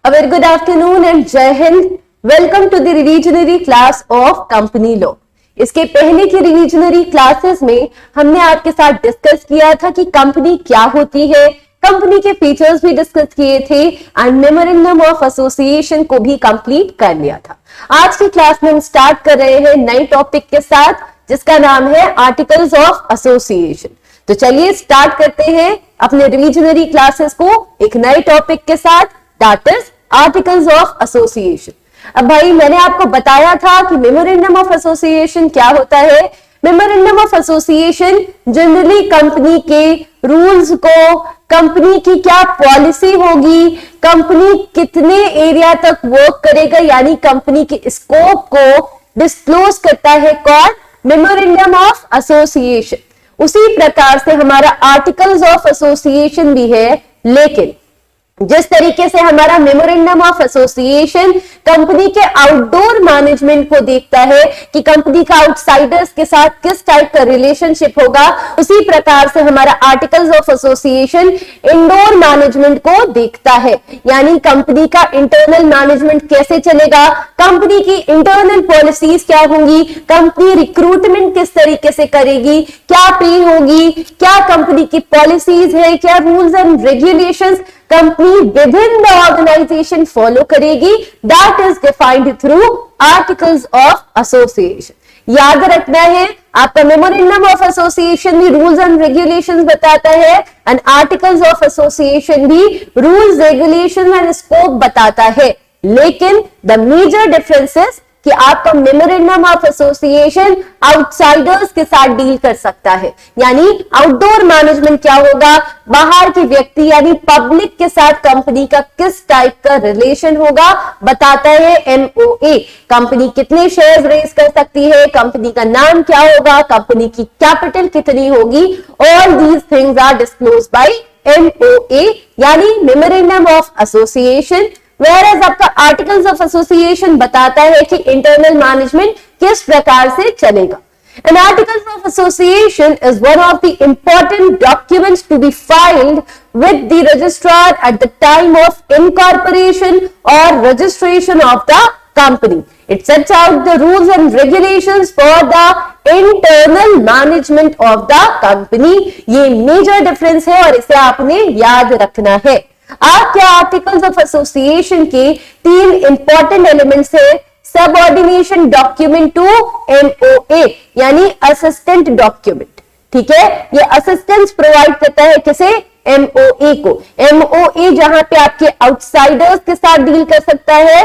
A very good afternoon and Jai Hind. Welcome to the revisionary class of company law. इसके पहले की revisionary classes में हमने आपके साथ डिस्कस किया था कि कंपनी क्या होती है, कंपनी के फीचर्स भी डिस्कस किए थे एंड मेमोरेंडम ऑफ एसोसिएशन को भी कंप्लीट कर लिया था। आज की क्लास में हम स्टार्ट कर रहे हैं नए टॉपिक के साथ जिसका नाम है आर्टिकल्स ऑफ एसोसिएशन। तो चलिए स्टार्ट करते हैं अपने रिविजनरी क्लासेस को एक नए टॉपिक के साथ, that is articles of association. अब भाई मैंने आपको बताया था कि मेमोरेंडम ऑफ एसोसिएशन क्या होता है। Memorandum of association generally company के रूल्स को, कंपनी की क्या पॉलिसी होगी, कंपनी कितने एरिया तक वर्क करेगा यानी कंपनी के स्कोप को डिस्क्लोज करता है कौन, मेमोरेंडम ऑफ एसोसिएशन। उसी प्रकार से हमारा आर्टिकल्स ऑफ एसोसिएशन भी है, लेकिन जिस तरीके से हमारा मेमोरेंडम ऑफ एसोसिएशन कंपनी के आउटडोर मैनेजमेंट को देखता है कि कंपनी का आउटसाइडर्स के साथ किस टाइप का रिलेशनशिप होगा, उसी प्रकार से हमारा articles of association indoor management को देखता है। यानी कंपनी का इंटरनल मैनेजमेंट कैसे चलेगा, कंपनी की इंटरनल पॉलिसीज क्या होंगी, कंपनी रिक्रूटमेंट किस तरीके से करेगी, क्या पे होगी, क्या कंपनी की पॉलिसीज है, क्या rules and regulations company within the organisation follow करेगी, that is defined through articles of association. याद रखना है आपका मेमोरेंडम ऑफ एसोसिएशन भी रूल्स एंड रेगुलेशंस बताता है एंड आर्टिकल्स ऑफ एसोसिएशन भी रूल्स, रेगुलेशंस एंड स्कोप बताता है, लेकिन द मेजर डिफरेंसेस कि आपका मेमोरेंडम ऑफ एसोसिएशन आउटसाइडर्स के साथ डील कर सकता है। यानी आउटडोर मैनेजमेंट क्या होगा, बाहर के व्यक्ति यानी पब्लिक के साथ कंपनी का किस टाइप का रिलेशन होगा बताता है एमओए। कंपनी कितने शेयर रेज कर सकती है, कंपनी का नाम क्या होगा, कंपनी की कैपिटल कितनी होगी, all these things are disclosed by MOA यानी मेमोरेंडम ऑफ एसोसिएशन। Whereas आपका आर्टिकल्स ऑफ एसोसिएशन बताता है कि इंटरनल मैनेजमेंट किस प्रकार से चलेगा। An articles of association is one of the important documents to be filed with the registrar at the time of incorporation or registration of the company. It sets out the rules and regulations for the internal management of the company. ये major difference है और इसे आपने याद रखना है। आपके articles of association के तीन इंपॉर्टेंट एलिमेंट्स है, सबऑर्डिनेशन डॉक्यूमेंट टू एमओए यानी असिस्टेंट डॉक्यूमेंट। ठीक है, ये असिस्टेंस प्रोवाइड करता है किसे, एमओए को। एमओए जहां पे आपके आउटसाइडर्स के साथ डील कर सकता है,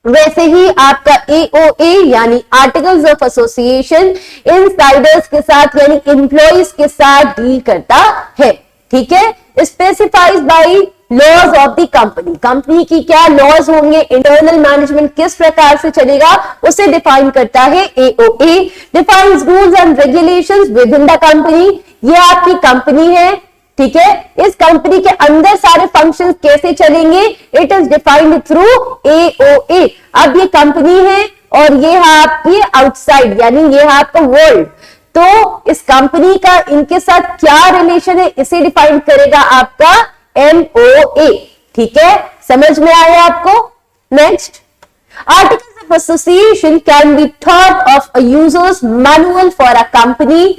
वैसे ही आपका एओए यानी आर्टिकल्स ऑफ एसोसिएशन इनसाइडर्स के साथ यानी एम्प्लॉइज के साथ डील करता है। ठीक है, specifies bylaws of the company, company की क्या लॉज होंगे, इंटरनल मैनेजमेंट किस प्रकार से चलेगा उसे डिफाइन करता है AOA. Defines rules and regulations with in the company, ये आपकी कंपनी है। ठीक है, इस कंपनी के अंदर सारे फंक्शंस कैसे चलेंगे, it is defined through AOA. अब ये कंपनी है और ये है आपकी आउटसाइड यानी ये है आपका वर्ल्ड, तो इस कंपनी का इनके साथ क्या रिलेशन है इसे डिफाइन करेगा आपका एमओए। ठीक है, समझ में आया आपको। Next, articles of association can be thought of a users manual for a company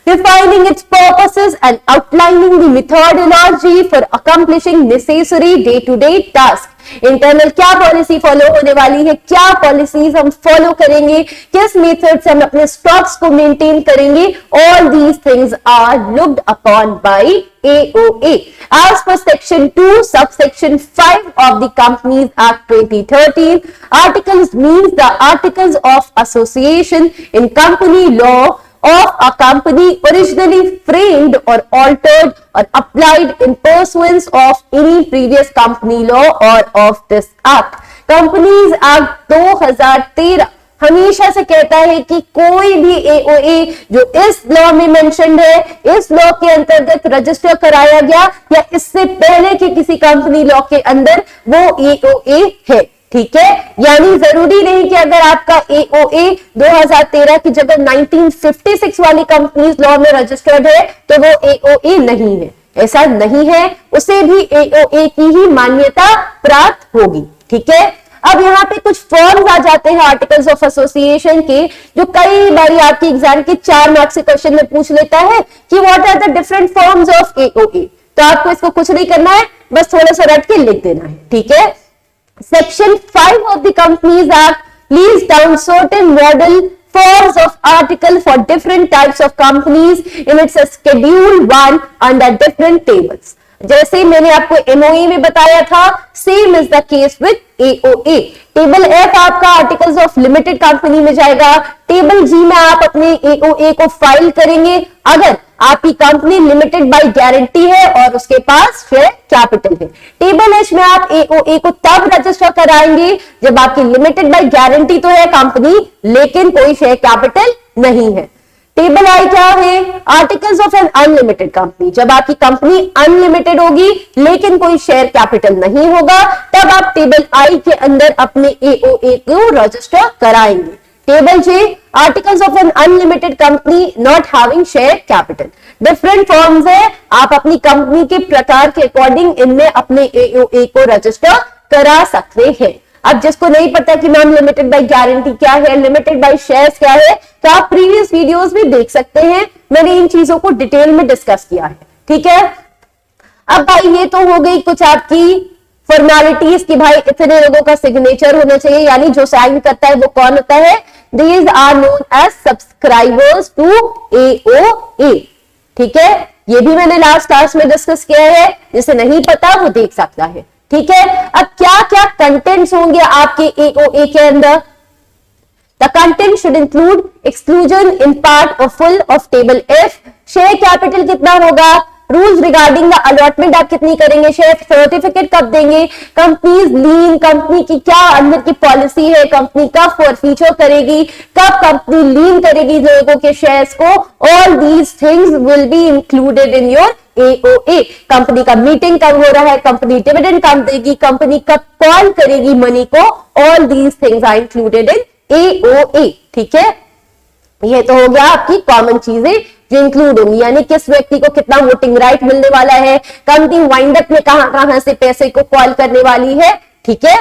defining its purposes and outlining the methodology for accomplishing necessary day-to-day tasks. Internal क्या पॉलिसी फॉलो होने वाली है, क्या पॉलिसीज हम फॉलो करेंगे, किस method से हम अपने स्टॉक्स को मेंटेन करेंगे, all these things are looked upon by AOA as per section 2 subsection 5 of the Companies Act 2013. Articles means the articles of association in company law of a company originally framed or altered or applied in pursuance of any previous company law or of this act. Companies Act 2013 हमेशा से कहता है कि कोई भी AOA जो इस law में मेंशन्ड है, इस लॉ के अंतर्गत रजिस्टर कराया गया या इससे पहले के किसी कंपनी लॉ के अंदर वो एओए है। ठीक है, यानी जरूरी नहीं कि अगर आपका एओए 2013 की जगह 1956 वाली कंपनीज लॉ में रजिस्टर्ड है तो वो एओए नहीं है। ऐसा नहीं है, उसे भी AOA की ही मान्यता प्राप्त होगी। ठीक है, अब यहाँ पे कुछ फॉर्म्स आ जाते हैं आर्टिकल्स ऑफ एसोसिएशन के, जो कई बार आपके एग्जाम के 4 मार्क्स के क्वेश्चन में पूछ लेता है कि what are the different forms of AOA। तो आपको इसको कुछ नहीं करना है, बस थोड़ा सा रट के लिख देना है। ठीक है, section 5 of the companies act lease down certain model forms of article for different types of companies in its schedule 1 under different tables। जैसे मैंने आपको MOA में बताया था, same is the case with AOA। Table F आपका articles of limited company में जाएगा, table G में आप अपने AOA को फाइल करेंगे अगर आपकी कंपनी लिमिटेड बाय गारंटी है और उसके पास शेयर कैपिटल है। टेबल H में आप AOA को तब रजिस्टर कराएंगे जब आपकी लिमिटेड बाय गारंटी तो है कंपनी, लेकिन कोई शेयर कैपिटल नहीं है। टेबल आई क्या है? Articles of an unlimited company. जब आपकी कंपनी अनलिमिटेड होगी लेकिन कोई शेयर कैपिटल नहीं होगा, तब आप टेबल आई के अंदर अपने AOA को रजिस्टर कराएंगे। Table J, articles of an unlimited company not having share capital. Different forms है, आप अपनी कंपनी के प्रकार के अकॉर्डिंग इनमें अपने AOA को रजिस्टर करा सकते हैं। अब जिसको नहीं पता कि मैम लिमिटेड बाय गारंटी क्या है, लिमिटेड बाय शेयर्स क्या है, तो आप प्रीवियस वीडियोस भी देख सकते हैं, मैंने इन चीजों को डिटेल में डिस्कस किया है। ठीक है, अब भाई ये तो हो गई कुछ आपकी फॉर्मेलिटीज कि भाई इतने लोगों का सिग्नेचर होना चाहिए, यानी जो साइन करता है वो कौन होता है? These are known as subscribers to AOA। ठीक है, ये भी मैंने लास्ट क्लास में डिस्कस किया है, जिसे नहीं पता वो देख सकता है। ठीक है, अब क्या क्या कंटेंट्स होंगे आपके AOA के अंदर? The content should include exclusion in part और full of table F, share capital कितना होगा, रूल्स रिगार्डिंग द अलॉटमेंट आप कितनी करेंगे, शेयर सर्टिफिकेट कब देंगे, कंपनीज लीन, कंपनी की क्या अंदर की पॉलिसी है, कंपनी कब फॉरफीचर करेगी, कब कंपनी लीन करेगी लोगों के शेयर्स को, all these things will be included in your AOA। Company का मीटिंग कब हो रहा है, कंपनी डिविडेंड कब देगी, कंपनी कब कॉल करेगी मनी को, all these things are included in AOA। ठीक है, ये तो हो गया आपकी कॉमन चीजें जो इंक्लूड होंगी, यानी किस व्यक्ति को कितना वोटिंग राइट मिलने वाला है, कंपनी वाइंड अप में कहां से पैसे को कॉल करने वाली है। ठीक है,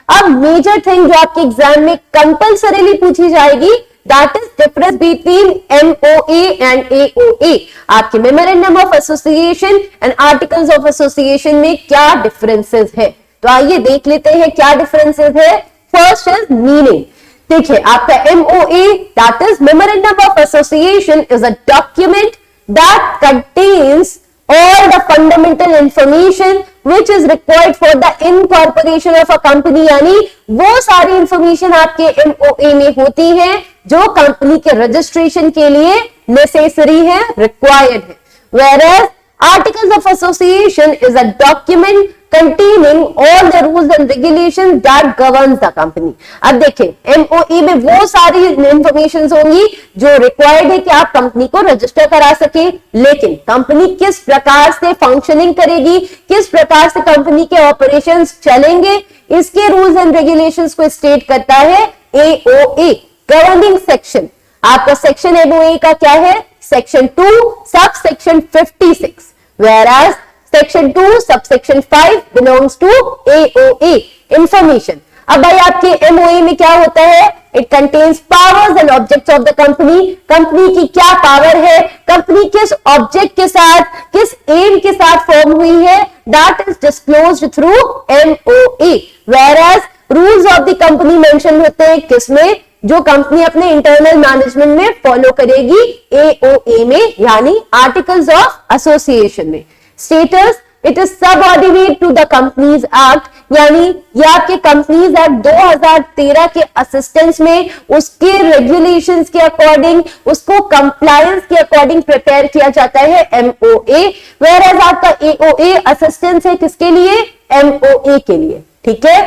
अब मेजर थिंग जो आपके एग्जाम में कंपल्सरीली पूछी जाएगी, that is difference between MOA and AOA। आपके memorandum of association and articles of association में क्या डिफरेंसेस है, तो आइए देख लेते हैं क्या डिफरेंसेस है। First is meaning. देखिए, आपका MOA that is memorandum of association is a document that contains all the fundamental information which is required for the incorporation of a company, यानी वो सारी इंफॉर्मेशन आपके MOA में होती है जो कंपनी के रजिस्ट्रेशन के लिए नेसेसरी है, रिक्वायर्ड है। Whereas articles of association is a document containing all the rules and regulations that governs the company। अब देखिए, MOA में वो सारी इंफॉर्मेशन होंगी जो रिक्वायर्ड है कि आप कंपनी को रजिस्टर करा सके, लेकिन कंपनी किस प्रकार से फंक्शनिंग करेगी, किस प्रकार से कंपनी के ऑपरेशंस चलेंगे, इसके रूल्स एंड रेगुलेशंस को स्टेट करता है AOA। गवर्निंग सेक्शन, आपका सेक्शन MOA का क्या है? Section 2 sub section 56, whereas section 2 subsection 5 belongs to AOA information. अब भाई आपके MOA में क्या होता है? It contains powers and objects of the company. Company की क्या पावर है, कंपनी किस ऑब्जेक्ट के साथ, किस एम के साथ फॉर्म हुई है, that is disclosed through MOA। Whereas rules of the company mention होते हैं किसमें? जो कंपनी अपने इंटरनल मैनेजमेंट में फॉलो करेगी AOA में, यानी आर्टिकल्स ऑफ एसोसिएशन में। Status, it is subordinate to the companies act, यानी ये आपके कंपनीज एक्ट 2013 के असिस्टेंस में उसके रेगुलेशंस के अकॉर्डिंग, उसको कंप्लायंस के अकॉर्डिंग प्रिपेयर किया जाता है MOA। वेयरएज आपका AOA असिस्टेंस है किसके लिए? MOA के लिए। ठीक है,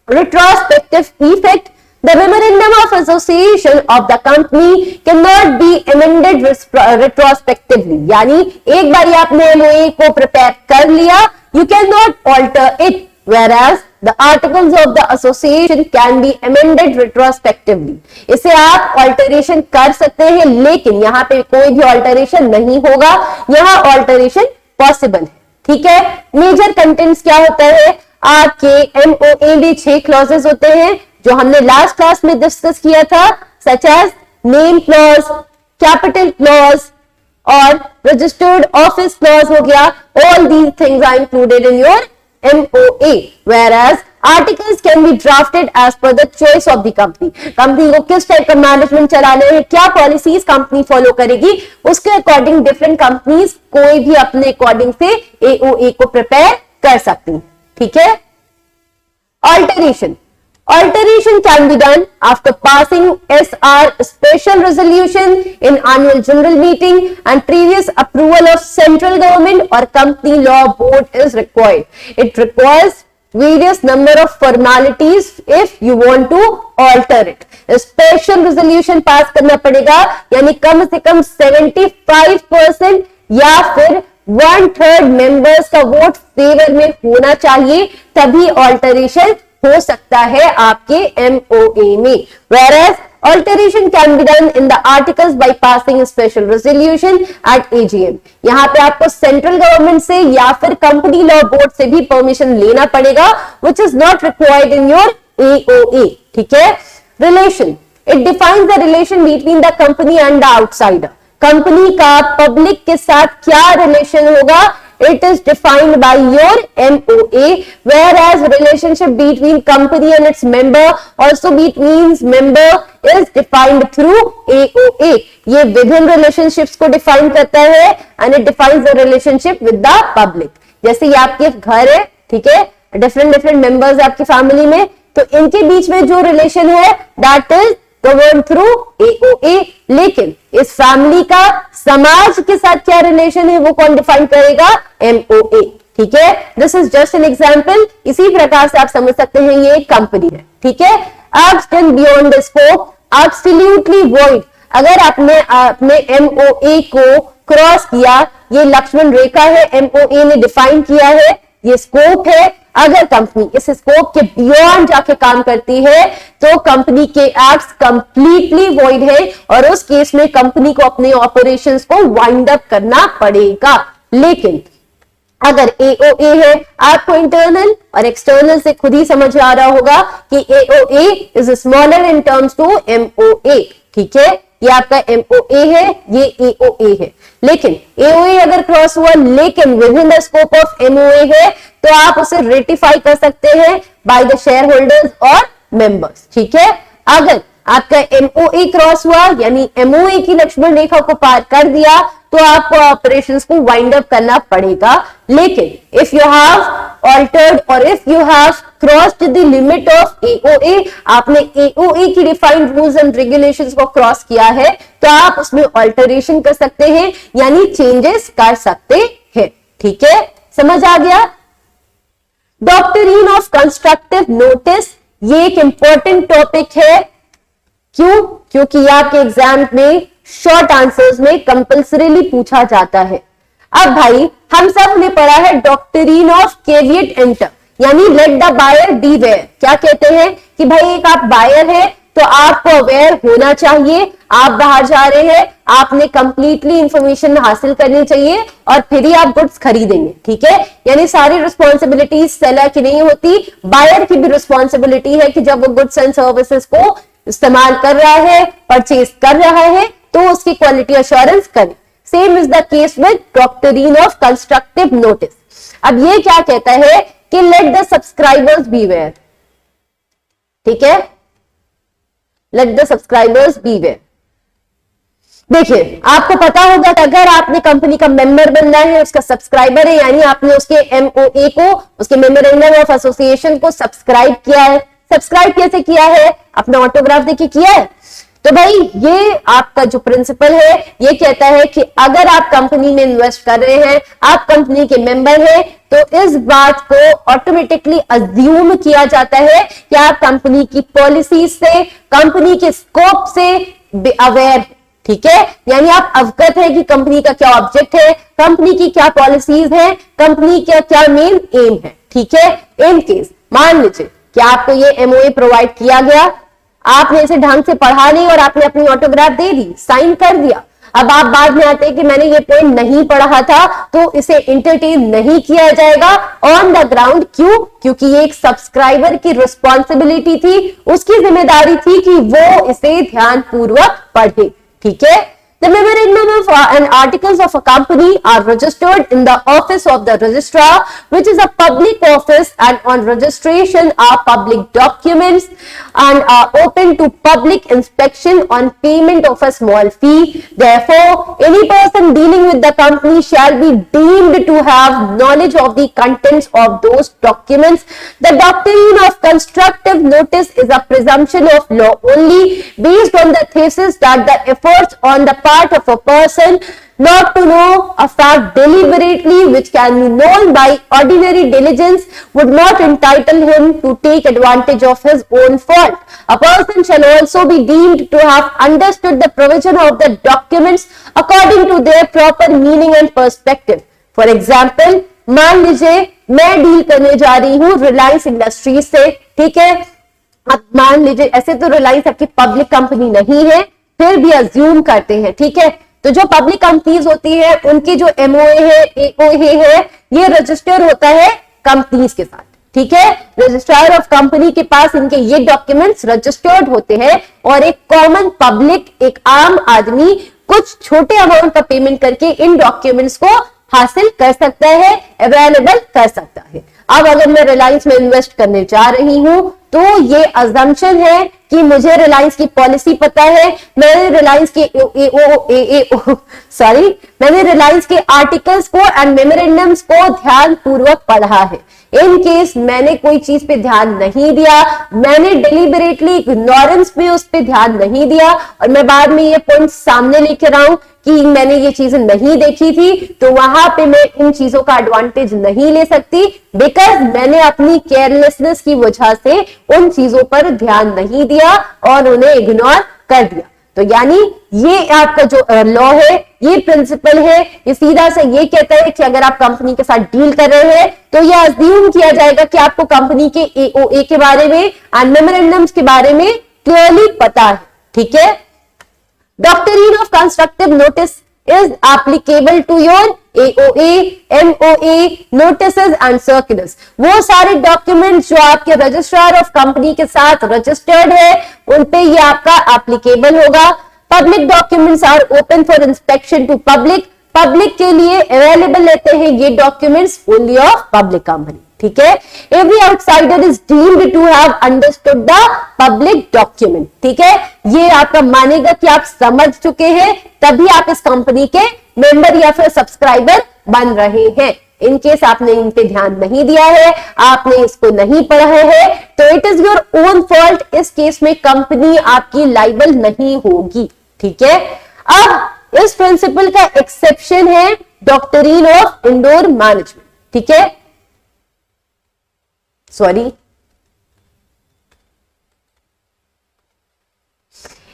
retrospective effect, the memorandum of association of the company cannot be amended retrospectively, यानी एक बार आपने MOA को प्रिपेयर कर लिया, you cannot alter it, whereas the articles of the association can be amended retrospectively। इसे आप ऑल्टरेशन कर सकते हैं, लेकिन यहाँ पे कोई भी ऑल्टरेशन नहीं होगा, यहाँ ऑल्टरेशन पॉसिबल है। ठीक है, मेजर कंटेंट्स क्या होता है, आपके एमओए में 6 क्लॉजेस होते हैं जो हमने लास्ट क्लास में डिस्कस किया था, such as name clause, capital clause और रजिस्टर्ड ऑफिस क्लॉज हो गया। All these things are included in your MOA, whereas articles can be drafted as per the choice of the company. Company को किस type का management चलाना है, क्या policies company follow करेगी, उसके अकॉर्डिंग डिफरेंट कंपनीज कोई भी अपने अकॉर्डिंग से AOA को प्रिपेयर कर सकती हैं। ठीक है, Alteration can be done after passing SR special resolution in annual general meeting and previous approval of central government or company law board is required. It requires various number of formalities if you want to alter it. Special resolution pass करना पड़ेगा, यानी कम से कम 75% या फिर 1/3 members का vote favour में होना चाहिए, तभी ऑल्टरेशन हो सकता है आपके MOA में। Whereas alteration can be done in the articles by passing a special resolution at AGM. यहाँ पे आपको सेंट्रल गवर्नमेंट से या फिर कंपनी लॉ बोर्ड से भी परमिशन लेना पड़ेगा, which is not required in your AOA. ठीक है, relation, it defines the relation between the company and the outsider. Company का पब्लिक के साथ क्या रिलेशन होगा, it is defined by your MOA, whereas relationship between company and its member also between member is defined through AOA. ये विभिन्न relationships को define करता है and it defines the relationship with the public. जैसे ये आपके घर है, ठीक है, different members है आपकी फैमिली में, तो इनके बीच में जो रिलेशन है that is governed through AOA. लेकिन इस फैमिली का समाज के साथ क्या रिलेशन है वो कौन डिफाइन करेगा, MOA. ठीक है, this is just an example. इसी प्रकार से आप समझ सकते हैं ये एक कंपनी है। ठीक है, extend beyond the scope, absolutely void, अगर आपने अपने MOA को क्रॉस किया, ये लक्ष्मण रेखा है, MOA ने डिफाइन किया है, ये स्कोप है, अगर कंपनी इस स्कोप के बियॉन्ड जाके काम करती है तो कंपनी के एक्ट्स कंप्लीटली वॉइड है और उस केस में कंपनी को अपने ऑपरेशंस को वाइंड अप करना पड़ेगा। लेकिन अगर AOA है, आपको इंटरनल और एक्सटर्नल से खुद ही समझ आ रहा होगा कि AOA is smaller in terms to MOA। ठीक है, ये आपका MOA है, ये AOA है। लेकिन AOA अगर क्रॉस हुआ लेकिन with in the scope of MOA है तो आप उसे रेटिफाई कर सकते हैं बाय द शेयर होल्डर्स और मेंबर्स। ठीक है, अगर आपका MOA क्रॉस हुआ यानी MOA की लक्ष्मण रेखा को पार कर दिया तो आपको ऑपरेशंस को वाइंड अप करना पड़ेगा। लेकिन इफ यू हैव ऑल्टर्ड और if you have crossed the limit of AOA, आपने AOA की डिफाइंड रूल्स एंड रेगुलेशंस को क्रॉस किया है तो आप उसमें ऑल्टरेशन कर सकते हैं, यानी चेंजेस कर सकते हैं। ठीक है, समझ आ गया। डॉक्ट्रिन ऑफ कंस्ट्रक्टिव नोटिस, ये एक इंपॉर्टेंट टॉपिक है। क्यों? क्योंकि आपके एग्जाम में शॉर्ट आंसर्स में कंपल्सरीली पूछा जाता है। अब भाई हम सब ने पढ़ा है डॉक्ट्रिन ऑफ कैविएट एंटर, यानी let the buyer beware. क्या कहते हैं कि भाई एक आप बायर है तो आपको अवेयर होना चाहिए, आप बाहर जा रहे हैं, आपने कंप्लीटली इंफॉर्मेशन हासिल करनी चाहिए और फिर ही आप गुड्स खरीदेंगे। ठीक है, यानी सारी रिस्पॉन्सिबिलिटी सेलर की नहीं होती, बायर की भी रिस्पॉन्सिबिलिटी है कि जब वो गुड्स एंड सर्विसेज को इस्तेमाल कर रहा है, परचेज कर रहा है, तो उसकी क्वालिटी एश्योरेंस करे। Same is the case with doctrine of constructive notice. अब ये क्या कहता है कि let the subscribers beware. ठीक है, let the subscribers beware. देखिए, आपको पता होगा कि अगर आपने कंपनी का मेंबर बनना है, उसका सब्सक्राइबर है, यानी आपने उसके MOA को, उसके मेमोरेंडम ऑफ एसोसिएशन को सब्सक्राइब किया है। सब्सक्राइब कैसे किया है? अपना ऑटोग्राफ देके किया है। तो भाई ये आपका जो प्रिंसिपल है ये कहता है कि अगर आप कंपनी में इन्वेस्ट कर रहे हैं, आप कंपनी के मेंबर हैं, तो इस बात को ऑटोमेटिकली अज्यूम किया जाता है कि आप कंपनी की पॉलिसी से, कंपनी के स्कोप से अवेयर है। ठीक है, यानी आप अवगत है कि कंपनी का क्या ऑब्जेक्ट है, कंपनी की क्या पॉलिसीज है, कंपनी का क्या मेन एम है। ठीक है, इन केस मान लीजिए कि आपको ये MOA प्रोवाइड किया गया, आपने इसे ढंग से पढ़ा नहीं और आपने अपनी ऑटोग्राफ दे दी, साइन कर दिया, अब आप बाद में आते हैं कि मैंने ये पॉइंट नहीं पढ़ा था, तो इसे इंटरटेन नहीं किया जाएगा ऑन द ग्राउंड। क्यों? क्योंकि ये एक सब्सक्राइबर की रिस्पॉन्सिबिलिटी थी, उसकी जिम्मेदारी थी कि वो इसे ध्यानपूर्वक पढ़े। ठीक है। The memorandum of and articles of a company are registered in the office of the registrar, which is a public office, and on registration are public documents and are open to public inspection on payment of a small fee. Therefore, any person dealing with the company shall be deemed to have knowledge of the contents of those documents. The doctrine of constructive notice is a presumption of law only based on the thesis that the efforts on the part of a person not to know a fact deliberately which can be known by ordinary diligence would not entitle him to take advantage of his own fault. A person shall also be deemed to have understood the provision of the documents according to their proper meaning and perspective. For example, मान लीजिए मैं deal करने जा रही हूँ Reliance industries से, ठीक है। अब मान लीजिए ऐसे तो रिलायंस आपकी पब्लिक कंपनी नहीं है, फिर भी अज्यूम करते हैं, ठीक है। तो जो पब्लिक कंपनीज होती है उनकी जो एमओए है, एओए है, ये रजिस्टर होता है कंपनीज के साथ, ठीक है। रजिस्ट्रार ऑफ कंपनी के पास इनके ये डॉक्यूमेंट्स रजिस्टर्ड होते हैं और एक कॉमन पब्लिक, एक आम आदमी कुछ छोटे अमाउंट का पेमेंट करके इन डॉक्यूमेंट्स को हासिल कर सकता है, अवेलेबल कर सकता है। अब अगर मैं रिलायंस में इन्वेस्ट करने जा रही हूं तो ये अजम्पशन है कि मुझे रिलायंस की पॉलिसी पता है, मैंने रिलायंस के आर्टिकल्स को एंड मेमोरेंडम्स को ध्यान पूर्वक पढ़ा है। इन केस मैंने कोई चीज पे ध्यान नहीं दिया, मैंने डिलिबरेटली इग्नोरेंस में उस पे ध्यान नहीं दिया और मैं बाद में ये पॉइंट सामने लेकर आऊं कि मैंने ये चीजें नहीं देखी थी, तो वहां पे मैं इन चीजों का एडवांटेज नहीं ले सकती, बिकॉज मैंने अपनी केयरलेसनेस की वजह से उन चीजों पर ध्यान नहीं दिया और उन्हें इग्नोर कर दिया। तो यानी ये आपका जो लॉ है, ये प्रिंसिपल है, ये सीधा से ये कहता है कि अगर आप कंपनी के साथ डील कर रहे हैं तो ये अज्यूम किया जाएगा कि आपको कंपनी के एओए के बारे में एंड मेमोरेंडम्स के बारे में क्लियरली पता है, ठीक है। Doctrine of constructive notice is applicable to your AOA, MOA, notices and circulars. वो सारे डॉक्यूमेंट जो आपके रजिस्ट्रार ऑफ कंपनी के साथ रजिस्टर्ड है उन पे ये आपका एप्लीकेबल होगा। Public documents are open for inspection to public, public के लिए अवेलेबल रहते हैं ये documents only of public company, ठीक है। Every outsider is deemed to have understood the public document, ठीक है। ये आपका मानेगा कि आप समझ चुके हैं तभी आप इस कंपनी के मेंबर या फिर सब्सक्राइबर बन रहे हैं। इन केस आपने इन पे ध्यान नहीं दिया है, आपने इसको नहीं पढ़ा है, तो it is your own fault. इस केस में कंपनी आपकी लाइबल नहीं होगी, ठीक है। अब इस प्रिंसिपल का एक्सेप्शन है डॉक्ट्रिन ऑफ इंडोर मैनेजमेंट, ठीक है। सॉरी,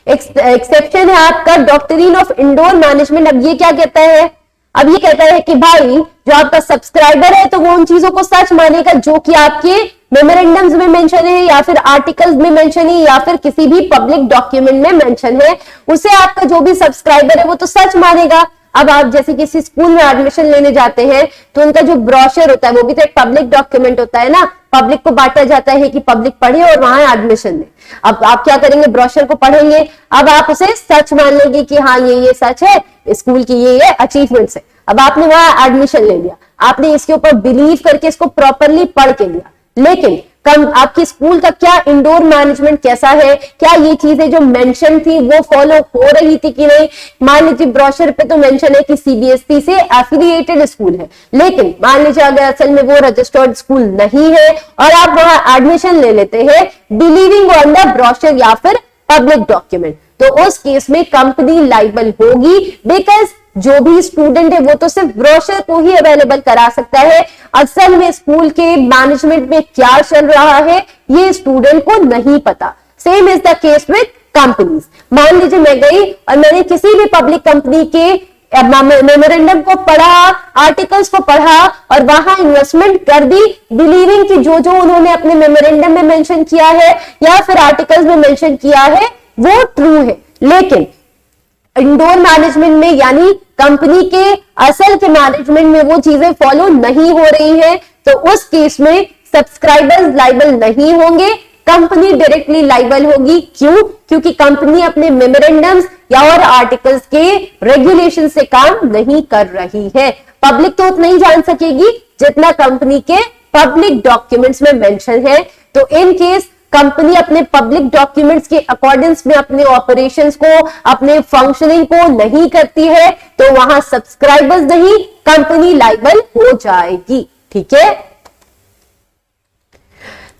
एक्सेप्शन है आपका डॉक्ट्रिन ऑफ इंडोर मैनेजमेंट। अब ये क्या कहता है? अब ये कहता है कि भाई जो आपका सब्सक्राइबर है तो वो उन चीजों को सच मानेगा जो कि आपके मेमोरेंडम्स में मेंशन है या फिर आर्टिकल्स में मेंशन है या फिर किसी भी पब्लिक डॉक्यूमेंट में मेंशन है, उसे आपका जो भी सब्सक्राइबर है वो तो सच मानेगा। अब आप जैसे किसी स्कूल में एडमिशन लेने जाते हैं तो उनका जो ब्रोशर होता है वो भी तो एक पब्लिक डॉक्यूमेंट होता है ना, पब्लिक को बांटा जाता है कि पब्लिक पढ़े और वहां एडमिशन ले। अब आप क्या करेंगे? ब्रोशर को पढ़ेंगे, अब आप उसे सच मान लेंगे कि हाँ ये सच है, स्कूल की ये अचीवमेंट्स है। अब आपने वहां एडमिशन ले लिया, आपने इसके ऊपर बिलीव करके इसको प्रॉपरली पढ़ के लिया, लेकिन आपकी स्कूल का क्या इंडोर मैनेजमेंट कैसा है, क्या ये चीजें जो मेंशन थी वो फॉलो हो रही थी कि नहीं। मान लीजिए ब्रोशर पे तो मेंशन है कि सीबीएसई से एफिलिएटेड स्कूल है, लेकिन मान लीजिए अगर असल में वो रजिस्टर्ड स्कूल नहीं है और आप वहां एडमिशन ले लेते हैं बिलीविंग ऑन द ब्रोशर या फिर पब्लिक डॉक्यूमेंट, तो उस केस में कंपनी लाइबल होगी, बिकॉज जो भी स्टूडेंट है वो तो सिर्फ ब्रोशर को ही अवेलेबल करा सकता है, असल में स्कूल के मैनेजमेंट में क्या चल रहा है ये स्टूडेंट को नहीं पता। Same is the case with companies. मान लीजिए मैं गई और मैंने किसी भी पब्लिक कंपनी के मेमोरेंडम को पढ़ा, आर्टिकल्स को पढ़ा और वहां इन्वेस्टमेंट कर दी बिलीविंग कि जो जो उन्होंने अपने मेमोरेंडम में मेंशन किया है या फिर आर्टिकल्स में मेंशन किया है वो ट्रू है, लेकिन इंडोर मैनेजमेंट में यानी कंपनी के असल के मैनेजमेंट में वो चीजें फॉलो नहीं हो रही है, तो उस केस में सब्सक्राइबर्स लाइबल नहीं होंगे, कंपनी डायरेक्टली लाइबल होगी। क्यों? क्योंकि कंपनी अपने मेमोरेंडम्स या और आर्टिकल्स के रेगुलेशन से काम नहीं कर रही है। पब्लिक तो उतना ही जान सकेगी जितना कंपनी के पब्लिक डॉक्यूमेंट्स में मेंशन है। तो इन केस कंपनी अपने पब्लिक डॉक्यूमेंट्स के अकॉर्डिंग्स में अपने ऑपरेशंस को, अपने फंक्शनिंग को नहीं करती है, तो वहां सब्सक्राइबर्स नहीं, कंपनी लाइबल हो जाएगी। ठीक है।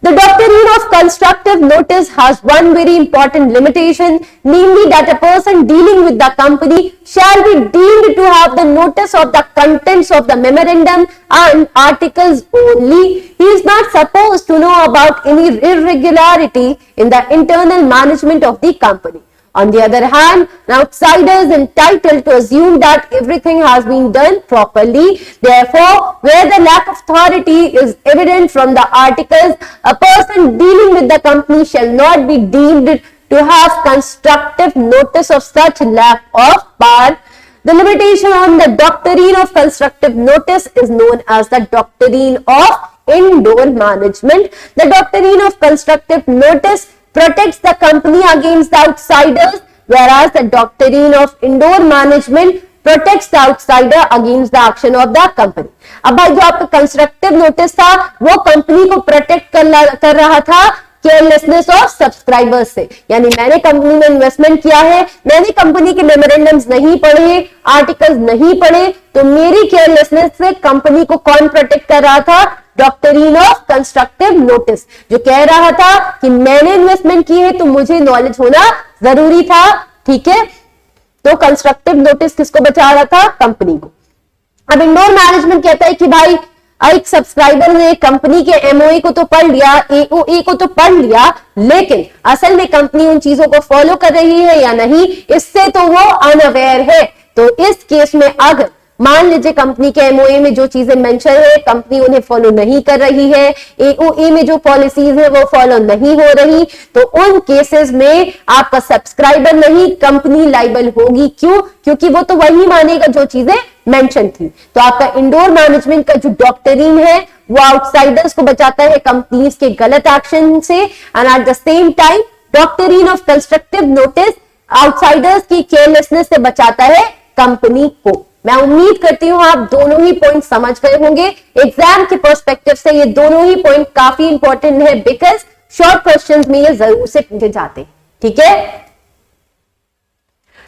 The doctrine of constructive notice has one very important limitation, namely that a person dealing with the company shall be deemed to have the notice of the contents of the memorandum and articles only. He is not supposed to know about any irregularity in the internal management of the company. On the other hand, an outsider is entitled to assume that everything has been done properly. Therefore, where the lack of authority is evident from the articles, a person dealing with the company shall not be deemed to have constructive notice of such lack of power. The limitation on the doctrine of constructive notice is known as the doctrine of indoor management. The doctrine of constructive notice protects the company against the outsiders, whereas the doctrine of indoor management protects the outsider against the action of the company. अब भाई जो आपका constructive notice था वो company को protect कर रहा था केयरलेसनेस ऑफ सब्सक्राइबर्स से, यानी मैंने कंपनी में इन्वेस्टमेंट किया है, मैंने कंपनी के मेमोरेंडम्स नहीं पढ़े, आर्टिकल्स नहीं पढ़े, तो मेरी केयरलेसनेस से कंपनी को कौन प्रोटेक्ट कर रहा था? डॉक्ट्रिन ऑफ कंस्ट्रक्टिव नोटिस, जो कह रहा था कि मैंने इन्वेस्टमेंट की है तो मुझे नॉलेज होना जरूरी था। ठीक है। तो कंस्ट्रक्टिव नोटिस किसको बचा रहा था? कंपनी को। अब इंडोर मैनेजमेंट कहता है कि भाई एक सब्सक्राइबर ने कंपनी के एमओए को तो पढ़ लिया, एओए को तो पढ़ लिया, लेकिन असल में कंपनी उन चीजों को फॉलो कर रही है या नहीं, इससे तो वो अनअवेयर है। तो इस केस में अगर मान लीजिए कंपनी के एमओए में जो चीजें मेंशन है कंपनी उन्हें फॉलो नहीं कर रही है, एओए में जो पॉलिसीज है वो फॉलो नहीं हो रही, तो उन केसेस में आपका सब्सक्राइबर नहीं कंपनी लाइबल होगी। क्यों? क्योंकि वो तो वही मानेगा जो चीजें मेंशन थी। तो आपका इंडोर मैनेजमेंट का जो डॉक्ट्रिन है वो आउटसाइडर्स को बचाता है कंपनीज के गलत एक्शन से, and at the same time doctrine of constructive notice outsiders की केयरलेसनेस से बचाता है कंपनी को। मैं उम्मीद करती हूं आप दोनों ही पॉइंट समझ गए होंगे। एग्जाम के पर्सपेक्टिव से ये दोनों ही पॉइंट काफी इंपॉर्टेंट है, बिकॉज शॉर्ट क्वेश्चंस में ये जरूर से पूछे जाते हैं। ठीक है।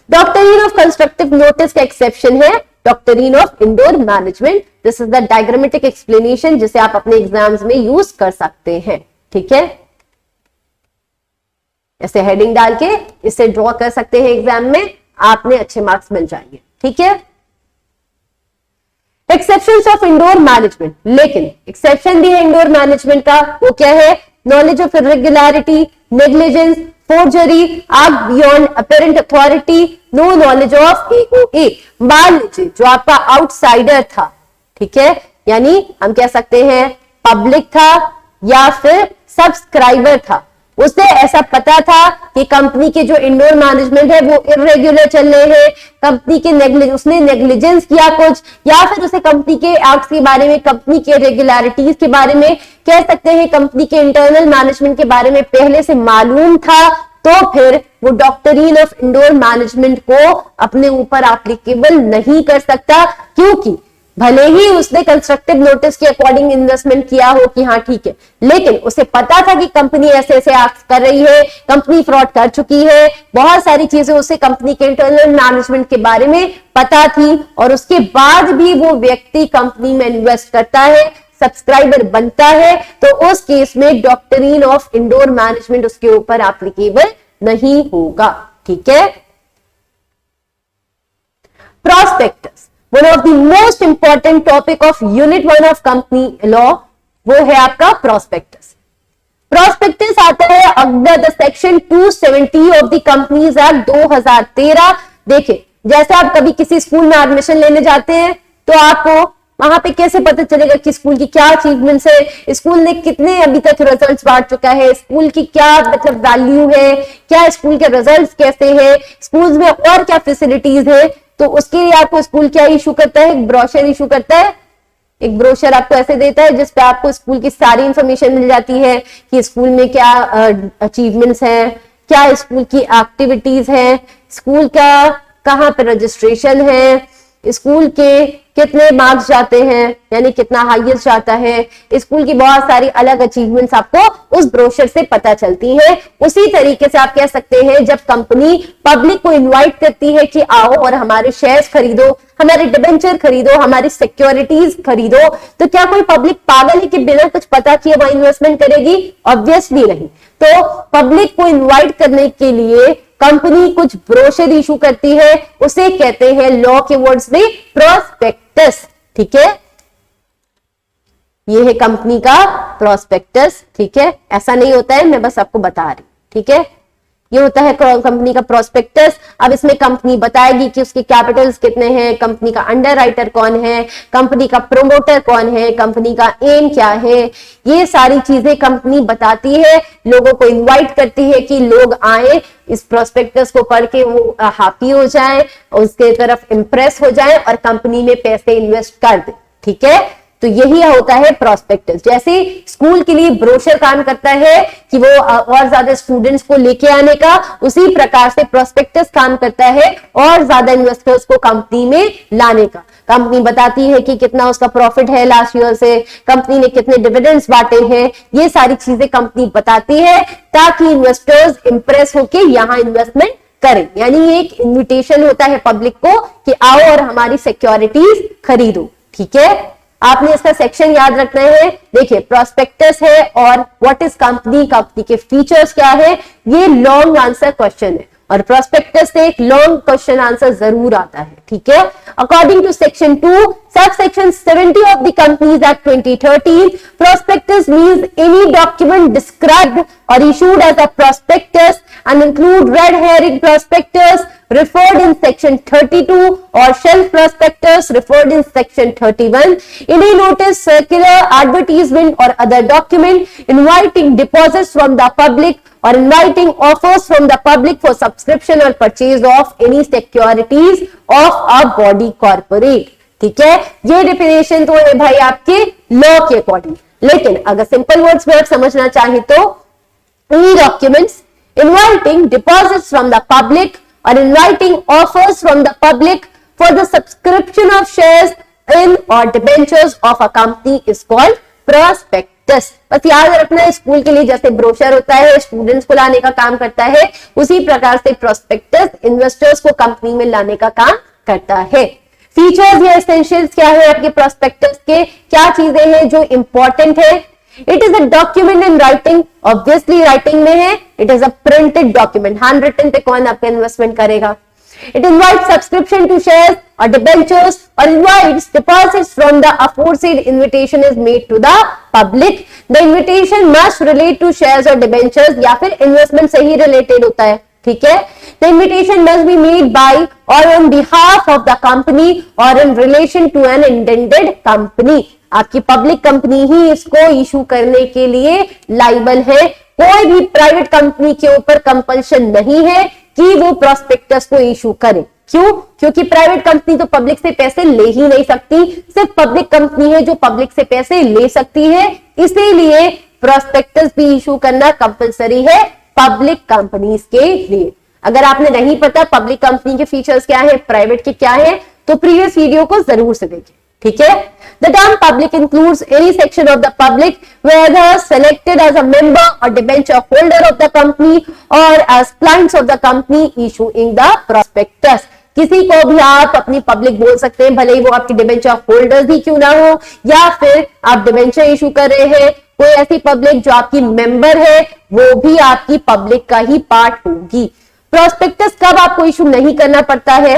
डॉक्ट्रिन ऑफ कंस्ट्रक्टिव नोटिस का एक्सेप्शन है doctrine of indoor management. This is the diagrammatic explanation जिसे आप अपने एग्जाम्स में यूज कर सकते हैं। ठीक है। ऐसे हेडिंग डाल के इसे ड्रॉ कर सकते हैं एग्जाम में, आपने अच्छे मार्क्स मिल जाएंगे। ठीक है। एक्सेप्शंस ऑफ इंडोर मैनेजमेंट, लेकिन एक्सेप्शन भी है इंडोर मैनेजमेंट का, वो क्या है? Knowledge of irregularity, negligence, forgery, act beyond apparent authority, no knowledge of AOA. मान लीजिए जो आपका आउटसाइडर था, ठीक है, यानी हम कह सकते हैं पब्लिक था या फिर सब्सक्राइबर था, उसे ऐसा पता था कि कंपनी के जो इंडोर मैनेजमेंट है वो इरेगुलर चल रहे हैं, कंपनी के उसने नेग्लिजेंस किया कुछ, या फिर उसे कंपनी के एक्ट के बारे में, कंपनी के रेगुलरिटीज के बारे में, कह सकते हैं कंपनी के इंटरनल मैनेजमेंट के बारे में पहले से मालूम था, तो फिर वो डॉक्ट्रिन ऑफ इंडोर मैनेजमेंट को अपने ऊपर एप्लीकेबल नहीं कर सकता, क्योंकि भले ही उसने कंस्ट्रक्टिव नोटिस के अकॉर्डिंग इन्वेस्टमेंट किया हो कि हाँ ठीक है, लेकिन उसे पता था कि कंपनी ऐसे ऐसे एक्ट कर रही है, कंपनी फ्रॉड कर चुकी है, बहुत सारी चीजें उसे कंपनी के इंटरनल मैनेजमेंट के बारे में पता थी, और उसके बाद भी वो व्यक्ति कंपनी में इन्वेस्ट करता है, सब्सक्राइबर बनता है, तो उस केस में डॉक्ट्रिन ऑफ इंडोर मैनेजमेंट उसके ऊपर एप्लीकेबल नहीं होगा। ठीक है। Prospectus, one of the most important topic of unit 1 of company law, वो है आपका प्रोस्पेक्टस। प्रोस्पेक्टस आता है under the section 270 of the companies act 2013। देखिए, जैसे आप कभी किसी स्कूल में एडमिशन लेने जाते हैं तो आपको वहां पे कैसे पता चलेगा कि स्कूल की क्या अचीवमेंट्स है, स्कूल ने कितने अभी तक रिजल्ट्स बांट चुका है, स्कूल की क्या मतलब वैल्यू है, क्या स्कूल के रिजल्ट्स कैसे है, स्कूल में और क्या फैसिलिटीज है। तो उसके लिए आपको स्कूल क्या इशू करता है, एक ब्रोशर इशू करता है। एक ब्रोशर आपको ऐसे देता है जिसपे आपको स्कूल की सारी इंफॉर्मेशन मिल जाती है कि स्कूल में क्या अचीवमेंट्स हैं, क्या स्कूल की एक्टिविटीज हैं, स्कूल का कहाँ पे रजिस्ट्रेशन है, स्कूल के कितने मार्क्स जाते हैं, यानी कितना हाईएस्ट जाता है, स्कूल की बहुत सारी अलग अचीवमेंट्स आपको उस ब्रोशर से पता चलती है। उसी तरीके से आप कह सकते हैं जब कंपनी पब्लिक को इनवाइट करती है कि आओ और हमारे शेयर्स खरीदो, हमारे डिबेंचर खरीदो, हमारी सिक्योरिटीज खरीदो, तो क्या कोई पब्लिक पागल है कि बिना कुछ पता किए वहां इन्वेस्टमेंट करेगी? ऑब्वियसली नहीं। तो पब्लिक को इनवाइट करने के लिए कंपनी कुछ ब्रोशर इशू करती है, उसे कहते हैं लॉ के वर्ड्स में प्रोस्पेक्टस। ठीक है, ये है कंपनी का प्रोस्पेक्टस। ठीक है, ऐसा नहीं होता है, मैं बस आपको बता रही। ठीक है, ये होता है कंपनी का प्रोस्पेक्टस। अब इसमें कंपनी बताएगी कि उसके कैपिटल्स कितने हैं, कंपनी का अंडरराइटर कौन है, कंपनी का प्रोमोटर कौन है, कंपनी का एम क्या है, ये सारी चीजें कंपनी बताती है, लोगों को इनवाइट करती है कि लोग आए, इस प्रोस्पेक्टस को पढ़ के वो हैप्पी हो जाए, उसके तरफ इंप्रेस हो जाए और कंपनी में पैसे इन्वेस्ट कर दे। ठीक है, तो यही होता है प्रोस्पेक्टस। जैसे स्कूल के लिए ब्रोशर काम करता है कि वो और ज्यादा स्टूडेंट्स को लेके आने का, उसी प्रकार से प्रोस्पेक्टस काम करता है और ज्यादा इन्वेस्टर्स को कंपनी में लाने का। कंपनी बताती है कि कितना उसका प्रॉफिट है लास्ट ईयर से, कंपनी ने कितने डिविडेंड्स बांटे हैं, ये सारी चीजें कंपनी बताती है ताकि इन्वेस्टर्स इंप्रेस होके यहाँ इन्वेस्टमेंट करें। यानी ये एक इन्विटेशन होता है पब्लिक को कि आओ और हमारी सिक्योरिटीज खरीदो। ठीक है, आपने इसका सेक्शन याद रखना है। देखिए, प्रोस्पेक्टस है और व्हाट इज कंपनी, कंपनी के फीचर्स क्या है, ये लॉन्ग आंसर क्वेश्चन है और प्रोस्पेक्टस से एक लॉन्ग क्वेश्चन आंसर जरूर आता है। ठीक है, according to section 2 subsection 70 of the companies act 2013, prospectus means any document described और issued as a prospectus and include red herring prospectus referred in section 32 or shelf prospectus referred in section 31, any notice, circular, advertisement or other document inviting deposits from the public or inviting offers from the public for subscription or purchase of any securities of a body corporate। ठीक है, ये definition तो है भाई आपके law के according, लेकिन अगर सिंपल वर्ड्स में आप समझना चाहें तो any documents inviting deposits from the public or inviting offers from the public for the subscription of shares in or debentures of a company is called prospectus। बस याद रखना है, स्कूल के लिए जैसे ब्रोशर होता है स्टूडेंट्स को लाने का काम करता है, उसी प्रकार से प्रोस्पेक्टस इन्वेस्टर्स को कंपनी में लाने का काम करता है। फीचर्स या एसेंशियल्स क्या है आपके प्रोस्पेक्टस के, क्या चीजें हैं जो इंपॉर्टेंट है? It is a document in writing, obviously writing में है। It is a printed document, hand written पे कौन आपका इन्वेस्टमेंट करेगा? It invites subscription to shares or debentures or invites deposits from the aforesaid invitation is made to the public. The invitation must relate to shares or debentures या फिर investment से ही related होता है। ठीक है, the invitation must be made by or on behalf of the company or in relation to an intended company। आपकी public company ही इसको issue करने के लिए लाइबल है, कोई भी प्राइवेट कंपनी के ऊपर कंपल्शन नहीं है कि वो प्रोस्पेक्टस को इशू करे। क्यों? क्योंकि प्राइवेट कंपनी तो पब्लिक से पैसे ले ही नहीं सकती, सिर्फ पब्लिक कंपनी है जो पब्लिक से पैसे ले सकती है, इसीलिए प्रोस्पेक्टस भी इशू करना कंपलसरी है पब्लिक कंपनीज के लिए। अगर आपने नहीं पता पब्लिक कंपनी के फीचर्स क्या है, प्राइवेट के क्या है, तो प्रीवियस वीडियो को जरूर से देखें। ठीक है, the term public includes any section of the public whether selected as a member or debenture holder of the company or as clients of the company issuing the prospectus। किसी को भी आप अपनी पब्लिक बोल सकते हैं, भले ही वो आपकी डिबेंचर होल्डर्स ही क्यों ना हो, या फिर आप डिबेंचर इशू कर रहे हैं, कोई ऐसी पब्लिक जो आपकी मेंबर है वो भी आपकी पब्लिक का ही पार्ट होगी। प्रोस्पेक्टस कब आपको इशू नहीं करना पड़ता है,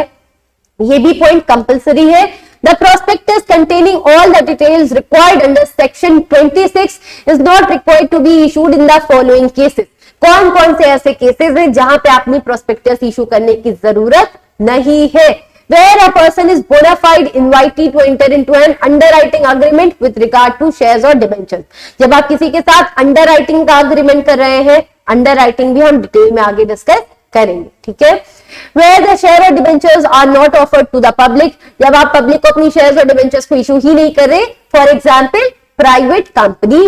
ये भी पॉइंट कंपलसरी है। The prospectus containing all the details required under section 26 is not required to be issued in the following cases। कौन कौन से ऐसे केसेस हैं जहां पे आपने प्रोस्पेक्टस इशू करने की जरूरत नहीं है? where a person is bona fide invited to enter into an underwriting agreement with regard to shares or debentures. जब आप किसी के साथ underwriting का agreement कर रहे हैं, underwriting भी हम डिटेल में आगे डिस्कस करेंगे, ठीक है। Where the share or debentures are not offered to the public, जब आप पब्लिक को अपनी शेयर्स और डिबेंचर्स को इशू ही नहीं कर रहे, for example private company,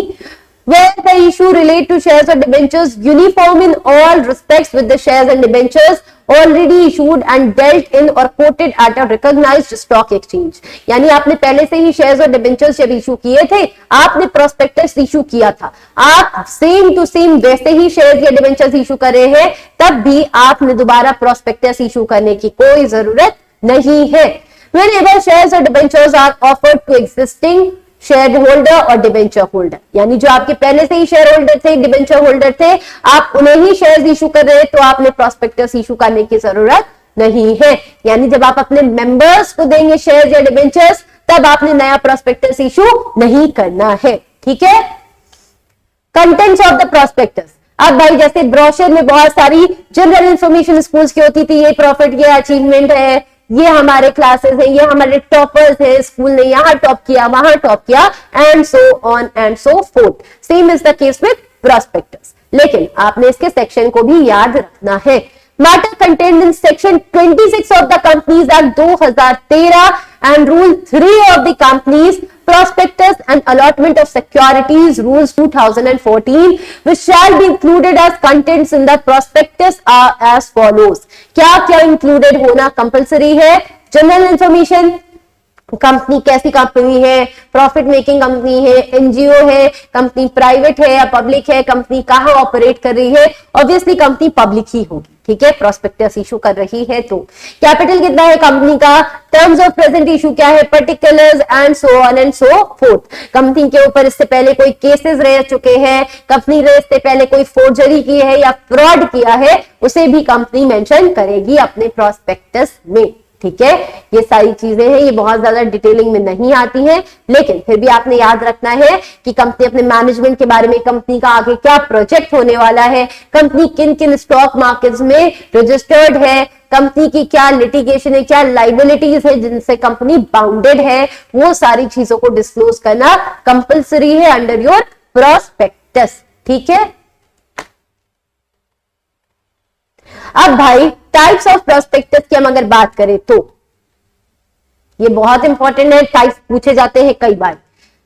where the issue relate to shares or debentures uniform in all respects with the shares and debentures already issued and dealt in or quoted at a recognized stock exchange. यानी आपने पहले से ही shares और debentures जब issue किए थे, आपने prospectus issue किया था, आप सेम टू सेम वैसे ही शेयर्स या डिबेंचर्स इशू कर रहे हैं, तब भी आपने दोबारा प्रोस्पेक्टस इशू करने की कोई जरूरत नहीं है। Whenever shares or debentures are offered to existing share holder और डिबेंचर होल्डर, यानी जो आपके पहले से ही शेयर होल्डर थे, डिबेंचर होल्डर थे, आप उन्हें ही शेयर्स इशू कर रहे हैं, तो आपने प्रोस्पेक्टस इशू करने की जरूरत नहीं है। यानी जब आप अपने मेंबर्स को देंगे शेयर्स या डिबेंचर्स, तब आपने नया प्रोस्पेक्टस इशू नहीं करना है, ठीक है। कंटेंट्स ऑफ द प्रोस्पेक्टस, अब भाई जैसे ब्रोशर में बहुत सारी जनरल इंफॉर्मेशन स्कूल्स की होती थी, ये प्रॉफिट, ये अचीवमेंट है, ये हमारे क्लासेस हैं, ये हमारे टॉपर्स हैं, स्कूल ने यहाँ टॉप किया, वहां टॉप किया, and so on and so fourth. Same is the case with prospectus, लेकिन आपने इसके सेक्शन को भी याद रखना है। Matter contained in section 26 of the companies act 2013 and Rule 3 of the Companies Prospectus and Allotment of Securities Rules 2014, which shall be included as contents in the prospectus are as follows. क्या क्या included होना compulsory है? General information, company कैसी company है, profit making company है, NGO है, company private है या पब्लिक है, कंपनी कहां ऑपरेट कर रही है, ऑब्वियसली कंपनी पब्लिक ही होगी, ठीक है, प्रोस्पेक्टस इशू कर रही है तो। कैपिटल कितना है कंपनी का, टर्म्स ऑफ प्रेजेंट इशू क्या है, particulars and so on and so fourth. Company के ऊपर इससे पहले कोई केसेस रह चुके हैं, कंपनी ने इससे पहले कोई फोर्जरी की है या फ्रॉड किया है, उसे भी कंपनी मेंशन करेगी अपने प्रोस्पेक्टस में, ठीक है। ये सारी चीजें हैं, ये बहुत ज्यादा डिटेलिंग में नहीं आती हैं, लेकिन फिर भी आपने याद रखना है कि कंपनी अपने मैनेजमेंट के बारे में, कंपनी का आगे क्या प्रोजेक्ट होने वाला है, कंपनी किन किन स्टॉक मार्केट्स में रजिस्टर्ड है, कंपनी की क्या लिटिगेशन है, क्या लाइबिलिटीज है जिनसे कंपनी बाउंडेड है, वो सारी चीजों को डिस्क्लोज करना कंपल्सरी है अंडर योर प्रोस्पेक्टस, ठीक है। अब भाई टाइप्स ऑफ प्रोस्पेक्टस की हम अगर बात करें तो ये बहुत इंपॉर्टेंट है, टाइप्स पूछे जाते हैं कई बार।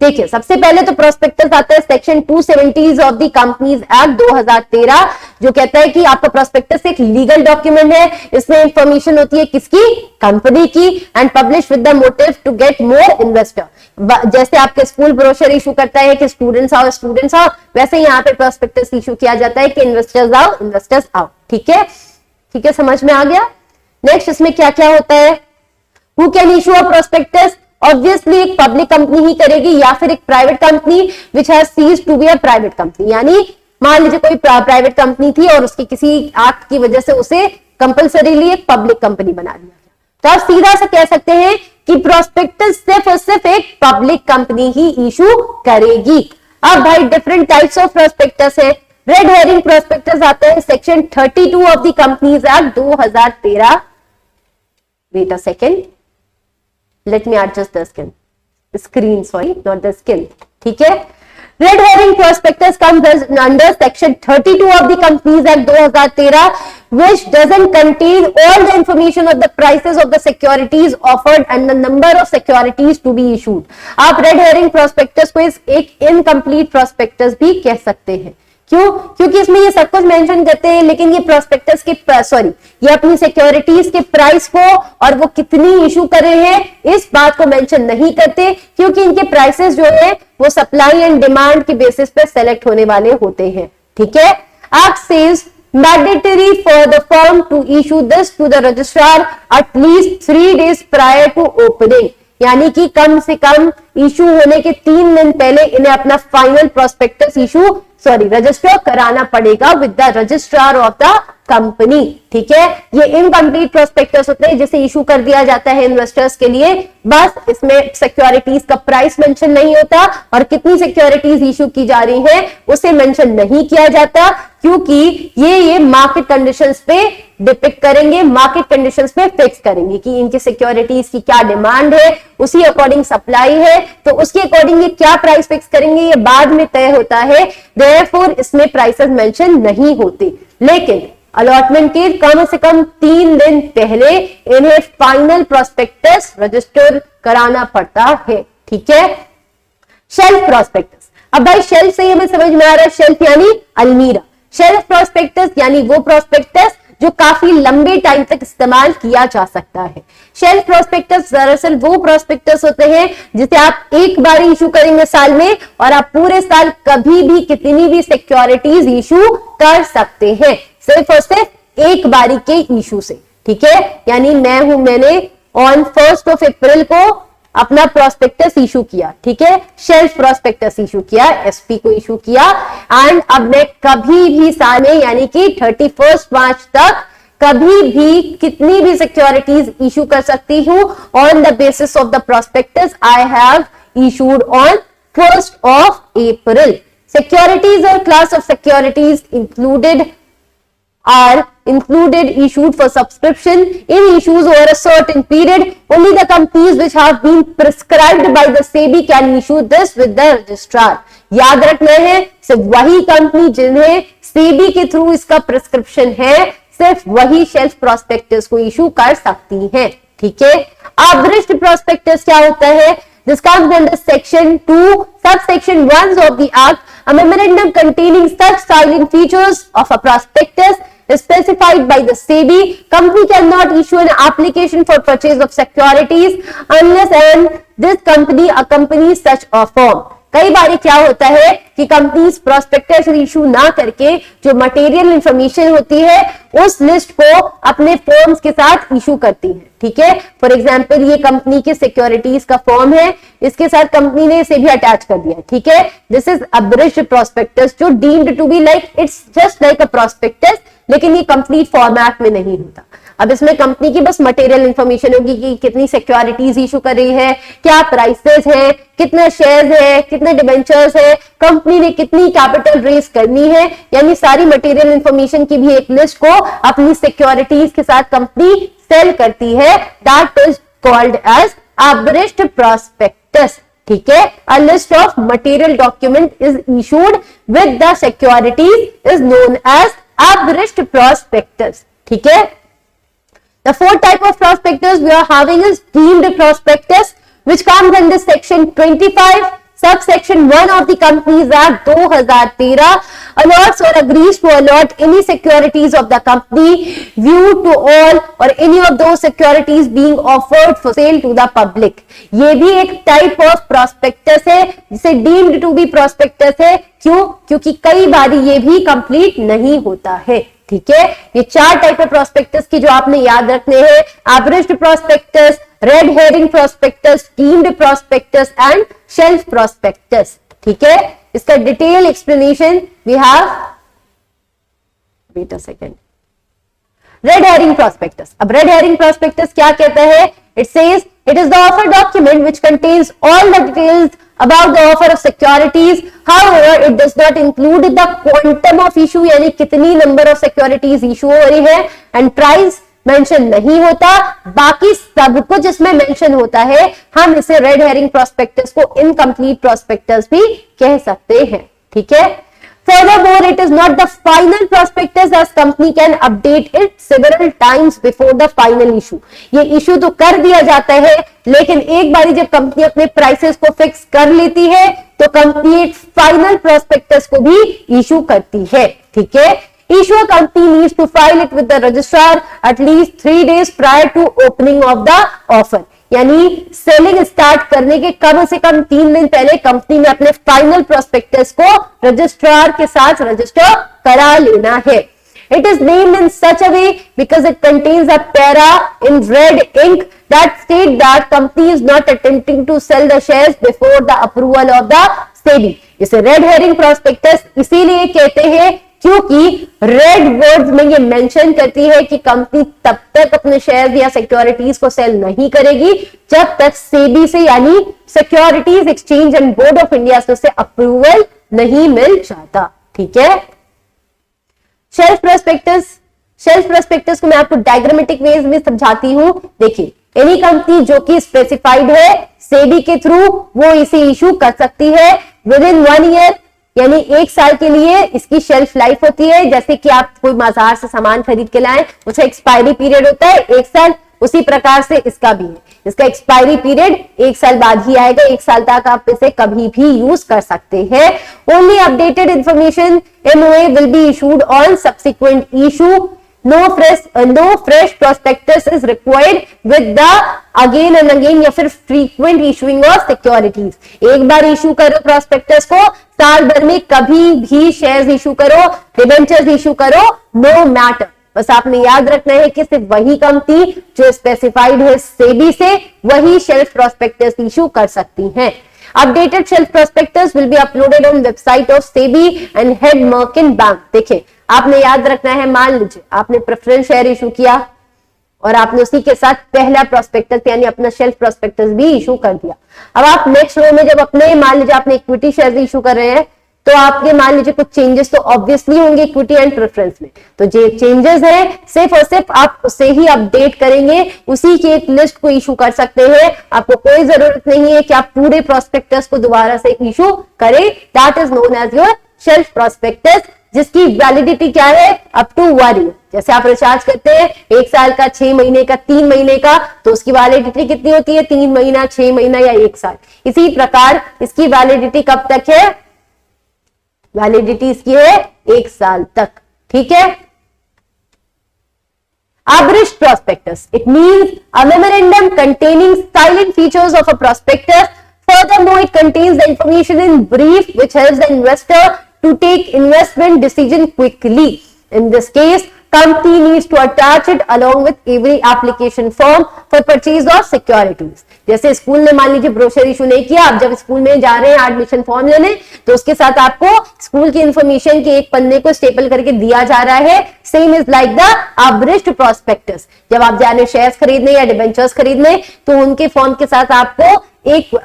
देखिए सबसे पहले तो प्रोस्पेक्टस आता है section 270 of the companies act 2013, जो कहता है कि आपका प्रोस्पेक्टस एक लीगल डॉक्यूमेंट है, इसमें इंफॉर्मेशन होती है किसकी, कंपनी की, and publish with the motive to get more investor. जैसे आपके स्कूल ब्रोशर इशू करता है कि स्टूडेंट्स आओ, वैसे यहाँ पे प्रोस्पेक्टस इशू किया जाता है कि इन्वेस्टर्स आओ, ठीक है, ठीक है, समझ में आ गया। नेक्स्ट इसमें क्या क्या होता है, who can issue a prospectus, obviously एक पब्लिक कंपनी ही करेगी या फिर एक private company which has ceased to be a private company. यानी मान लीजिए कोई प्राइवेट कंपनी थी और उसकी किसी एक्ट की वजह से उसे कंपल्सरीली एक पब्लिक कंपनी बना दिया गया, तो आप सीधा से कह सकते हैं कि प्रोस्पेक्टस सिर्फ और सिर्फ एक पब्लिक कंपनी ही इशू करेगी। अब भाई डिफरेंट टाइप्स ऑफ प्रोस्पेक्टस है। रेड हेरिंग प्रोस्पेक्टस आता है section 32 of the companies act 2013। Wait a second, let me adjust the screen, sorry, not the skin, ठीक है। Red herring prospectus comes under section 32 of the Companies Act 2013, which doesn't contain all the information of the prices of the securities offered and the number of securities to be issued। आप red herring prospectus को एक incomplete prospectus भी कह सकते हैं। क्यों? क्योंकि इसमें ये सब कुछ मेंशन करते हैं, लेकिन ये प्रोस्पेक्टस के ये अपनी सिक्योरिटीज के प्राइस को और वो कितनी इशू कर रहे हैं इस बात को मेंशन नहीं करते, क्योंकि इनके प्राइसेस जो है वो सप्लाई एंड डिमांड के बेसिस पे सेलेक्ट होने वाले होते हैं, ठीक है। Act says mandatory for the firm to issue this to the registrar at least 3 days prior to opening, यानी कि कम से कम इशू होने के 3 दिन पहले इन्हें अपना फाइनल प्रोस्पेक्टस रजिस्टर कराना पड़ेगा with the registrar of the company. ठीक है, ये इनकम्प्लीट प्रोस्पेक्टस होते हैं जिसे इशू कर दिया जाता है इन्वेस्टर्स के लिए, बस इसमें सिक्योरिटीज का प्राइस मेंशन नहीं होता और कितनी सिक्योरिटीज इशू की जा रही है उसे मेंशन नहीं किया जाता, क्योंकि ये मार्केट कंडीशंस पे डिपिक्ट करेंगे, मार्केट कंडीशंस पे फिक्स करेंगे कि इनकी सिक्योरिटीज की क्या डिमांड है, उसी अकॉर्डिंग सप्लाई है, तो उसके अकॉर्डिंग ये क्या प्राइस फिक्स करेंगे ये बाद में तय होता है, देयरफॉर इसमें प्राइसेस मेंशन नहीं होते। लेकिन अलॉटमेंट के कम से कम 3 दिन पहले इन्हें फाइनल प्रोस्पेक्टस रजिस्टर कराना पड़ता है। ठीक है, शेल्फ प्रोस्पेक्टस। अब भाई शेल्फ से हमें समझ में आ रहा है, शेल्फ यानी अलमीरा। शेल्फ प्रोस्पेक्टस यानी वो प्रोस्पेक्टस जो काफी लंबे टाइम तक इस्तेमाल किया जा सकता है। शेल्फ प्रोस्पेक्टस दरअसल वो प्रोस्पेक्टस होते हैं जिसे आप एक बार इशू करेंगे साल में और आप पूरे साल कभी भी कितनी भी सिक्योरिटीज इशू कर सकते हैं, सिर्फ और सिर्फ एक बारी के इशू से। ठीक है, यानी मैंने ऑन 1 अप्रैल को अपना प्रोस्पेक्टस इशू किया, ठीक है, शेल्फ प्रोस्पेक्टस इशू किया, एसपी को इशू किया, एंड अब मैं कभी भी साल में यानी कि 31 मार्च तक कभी भी कितनी भी सिक्योरिटीज इशू कर सकती हूं on the basis of the prospectus I have issued on 1 April. Securities और class of securities are included issued for subscription in issues over a certain period. Only the companies which have been prescribed by the SEBI can issue this with the registrar. याद रखना है, सिर्फ वही company जिन्हें सेबी के through इसका prescription है सिर्फ वही शेल्फ प्रोस्पेक्टस को इशू कर सकती है। ठीक है, अब्रिज्ड प्रोस्पेक्टस क्या होता है? This comes under section 2 subsection 1 of the act. A memorandum containing such silent features of a prospectus is specified by the SEBI. Company cannot issue an application for purchase of securities unless and this company accompanies such a form. कई बार क्या होता है कि companies prospectus issue ना करके जो material information होती है उस लिस्ट को अपने फॉर्म्स के साथ इशू करती है। ठीक है, फॉर एग्जांपल ये कंपनी के सिक्योरिटीज का फॉर्म है, इसके साथ कंपनी ने इसे भी अटैच कर दिया। ठीक है, दिस इज अब्रिज्ड प्रोस्पेक्टस जो deemed to be like it's just like a prospectus, लेकिन ये कंप्लीट फॉर्मेट में नहीं होता। अब इसमें कंपनी की बस मटेरियल इंफॉर्मेशन होगी कि कितनी सिक्योरिटीज इशू कर रही है, क्या प्राइसेस है, कितने शेयर्स है, कितने डिबेंचर्स है, कंपनी ने कितनी कैपिटल रेज करनी है, यानी सारी मटेरियल इंफॉर्मेशन की भी एक लिस्ट को अपनी सिक्योरिटीज के साथ कंपनी सेल करती है। That is called as abridged prospectus. ठीक है, a list of material document is issued with the securities is known as abridged prospectus. ठीक है, the fourth type of prospectus we are having is deemed prospectus, which comes under section 25 subsection 1 of the Companies Act 2013, allots or agrees to allot any securities of the company view to all or any of those securities being offered for sale to the public. ये भी एक type of prospectus है जिसे deemed to B prospectus है। क्यों? क्योंकि कई बार ये भी कंप्लीट नहीं होता है। ठीक है, ये 4 टाइप ऑफ प्रोस्पेक्टस की जो आपने याद रखने हैं, abridged prospectus, red herring prospectus, deemed prospectus and shelf prospectus. ठीक है, इसका detail explanation we have, wait a second, red herring prospectus. अब रेड हेरिंग प्रोस्पेक्टस क्या कहता है? It says it is the offer document which contains all the details about the offer of securities. However, it does not include the quantum of issue, यानी कितनी number of securities issue हो रही है, and price mention नहीं होता। बाकी सब कुछ इसमें मेंशन होता है। हम इसे रेड हेरिंग प्रोस्पेक्टस को इनकम्प्लीट प्रोस्पेक्टस भी कह सकते हैं। ठीक है, furthermore it is not the final prospectus as company can update it several times before the final issue. ये इशू तो कर दिया जाता है, लेकिन एक बारी जब कंपनी अपने प्राइसेस को फिक्स कर लेती है तो कंपनी एक फाइनल प्रोस्पेक्टस को भी इशू करती है। ठीक है, issue company needs to file it with the registrar at least 3 days prior to opening of the offer. यानी सेलिंग स्टार्ट करने के कम से कम 3 दिन पहले कंपनी ने अपने फाइनल प्रोस्पेक्टस को रजिस्ट्रार के साथ रजिस्टर करा लेना है। It is named in such a way because it contains a para in red ink that state that company is not attempting to sell the shares before the approval of the SEBI. इसे red herring prospectus इसीलिए कहते हैं क्योंकि red words में ये mention करती है कि कंपनी तब तक अपने शेयर्स या सिक्योरिटीज को सेल नहीं करेगी जब तक सेबी से यानी securities exchange and board of India से अप्रूवल नहीं मिल जाता। ठीक है, शेल्फ प्रोस्पेक्टस को मैं आपको डायग्रामेटिक वेज में समझाती हूं। देखिए, एनी कंपनी जो कि स्पेसिफाइड है सेबी के थ्रू वो इसे इशू कर सकती है विद इन 1 ईयर, यानी 1 साल के लिए इसकी शेल्फ लाइफ होती है। जैसे कि आप कोई बाजार से सामान खरीद के लाएं, उसका एक्सपायरी पीरियड होता है 1 साल, उसी प्रकार से इसका भी है। इसका एक्सपायरी पीरियड 1 साल बाद ही आएगा, 1 साल तक आप इसे कभी भी यूज कर सकते हैं। Only updated information MOA will be issued on subsequent issue. No fresh prospectus is required with the again and again या फिर frequent issuing of securities। एक बार इशू करो प्रोस्पेक्टस को, साल भर में कभी भी शेयर्स इशू करो, डिबेंचर्स इशू करो, नो मैटर। बस आपने याद रखना है कि सिर्फ वही कंपनी जो स्पेसिफाइड है सेबी से वही शेल्फ प्रोस्पेक्टस इशू कर सकती हैं। Updated shelf prospectus will be uploaded on website of SEBI and head Merchant Bank। देखिए, आपने याद रखना है, मान लीजिए आपने प्रेफरेंस शेयर इशू किया और आपने उसी के साथ पहला प्रोस्पेक्टस यानी अपना शेल्फ प्रोस्पेक्टस भी इशू कर दिया। अब आप नेक्स्ट रो में जब अपने मान लीजिए आपने इक्विटी शेयर इशू कर रहे हैं तो आपके मान लीजिए कुछ चेंजेस तो ऑब्वियसली होंगे इक्विटी एंड प्रेफरेंस में। तो जो चेंजेस हैं सिर्फ और सिर्फ आप उसे ही अपडेट करेंगे, उसी की एक लिस्ट को इशू कर सकते हैं। आपको कोई जरूरत नहीं है कि आप पूरे प्रोस्पेक्टस को दोबारा से इशू करें। That is known as your shelf prospectus, जिसकी वैलिडिटी क्या है, अप टू 1 ईयर। जैसे आप रिचार्ज करते हैं 1 साल का, 6 महीने का, 3 महीने का, तो उसकी वैलिडिटी कितनी होती है, 3 महीना, 6 महीना या 1 साल। इसी प्रकार इसकी वैलिडिटी कब तक है, वैलिडिटी इसकी है 1 साल तक। ठीक है, Abridged prospectus. It means a memorandum containing silent features of a prospectus. Furthermore, it contains the information in brief which helps the investor to take investment decision quickly. In this case, company needs to attach it along with every application form for purchase of securities. जैसे school ने मान लीजिए brochure issue नहीं किया, आप जब school में जा रहे हैं एडमिशन फॉर्म लेने तो उसके साथ आपको स्कूल की इंफॉर्मेशन के एक पन्ने को स्टेपल करके दिया जा रहा है। Same is like the abridged prospectus. जब आप जा रहे हैं शेयर्स खरीदने या डिबेंचर्स खरीदने तो उनके फॉर्म के साथ आपको एक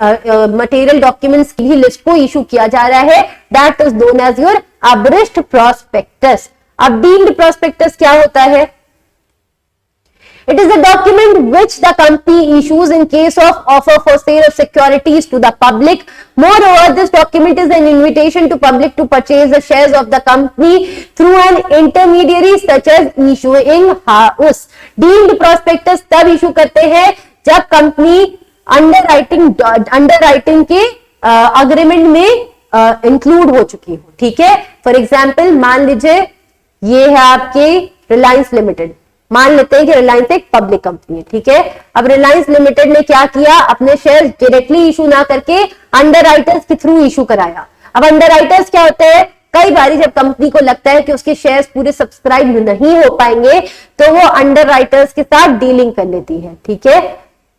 मटेरियल डॉक्यूमेंट्स की लिस्ट को इशू किया जा रहा है। That is known as your abridged prospectus. अब डीम्ड प्रोस्पेक्टस क्या होता है? It is a document which the company issues in case of offer for sale of securities to the public. Moreover, this document is an invitation to public to purchase the shares of the company through an intermediary such as issuing house. Deemed prospectus तब issue करते हैं जब company underwriting के agreement में include हो चुकी हो। ठीक है, फॉर एग्जाम्पल मान लीजिए ये है आपके रिलायंस लिमिटेड। मान लेते हैं कि रिलायंस एक पब्लिक कंपनी है। ठीक है, अब रिलायंस लिमिटेड ने क्या किया, अपने शेयर डायरेक्टली इशू ना करके अंडरराइटर्स के थ्रू इशू कराया। अब अंडरराइटर्स क्या होते हैं, कई बार जब कंपनी को लगता है कि उसके शेयर्स पूरे सब्सक्राइब नहीं हो पाएंगे तो वो अंडरराइटर्स के साथ डीलिंग कर लेती है। ठीक है,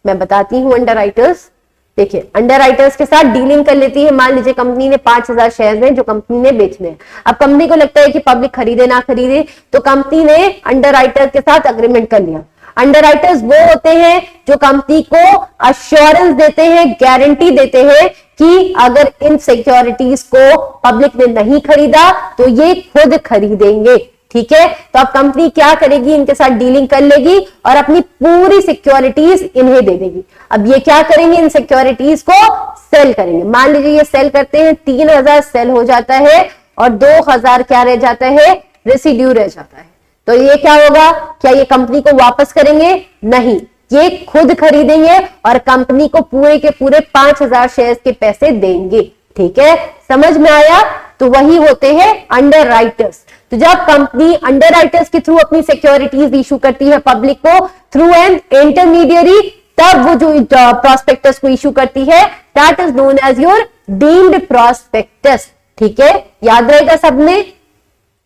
मैं बताती हूं अंडरराइटर्स। देखिए, अंडरराइटर्स के साथ डीलिंग कर लेती है। मान लीजिए कंपनी ने 5000 शेयर्स हैं जो कंपनी ने बेचने हैं। अब कंपनी को लगता है कि पब्लिक खरीदे ना खरीदे तो कंपनी ने अंडरराइटर के साथ अग्रीमेंट कर लिया। अंडरराइटर्स वो होते हैं जो कंपनी को अश्योरेंस देते हैं, गारंटी देते हैं कि अगर इन सिक्योरिटीज को पब्लिक ने नहीं खरीदा तो ये खुद खरीदेंगे। ठीक है, तो अब कंपनी क्या करेगी, इनके साथ डीलिंग कर लेगी और अपनी पूरी सिक्योरिटीज इन्हें दे देगी। अब ये क्या करेंगे, इन सिक्योरिटीज को सेल करेंगे। मान लीजिए ये सेल करते हैं, 3000 सेल हो जाता है और 2000 क्या रह जाता है, रेसिड्यू रह जाता है। तो ये क्या होगा, क्या ये कंपनी को वापस करेंगे? नहीं, ये खुद खरीदेंगे और कंपनी को पूरे के पूरे 5000 शेयर्स के पैसे देंगे। ठीक है, समझ में आया? तो वही होते हैं अंडरराइटर्स। तो जब कंपनी अंडरराइटर्स के थ्रू अपनी सिक्योरिटीज इशू करती है पब्लिक को थ्रू एन इंटरमीडियरी, तब वो जो प्रोस्पेक्टस को इशू करती है that is known as your deemed prospectus. ठीक है, याद रहेगा सबने।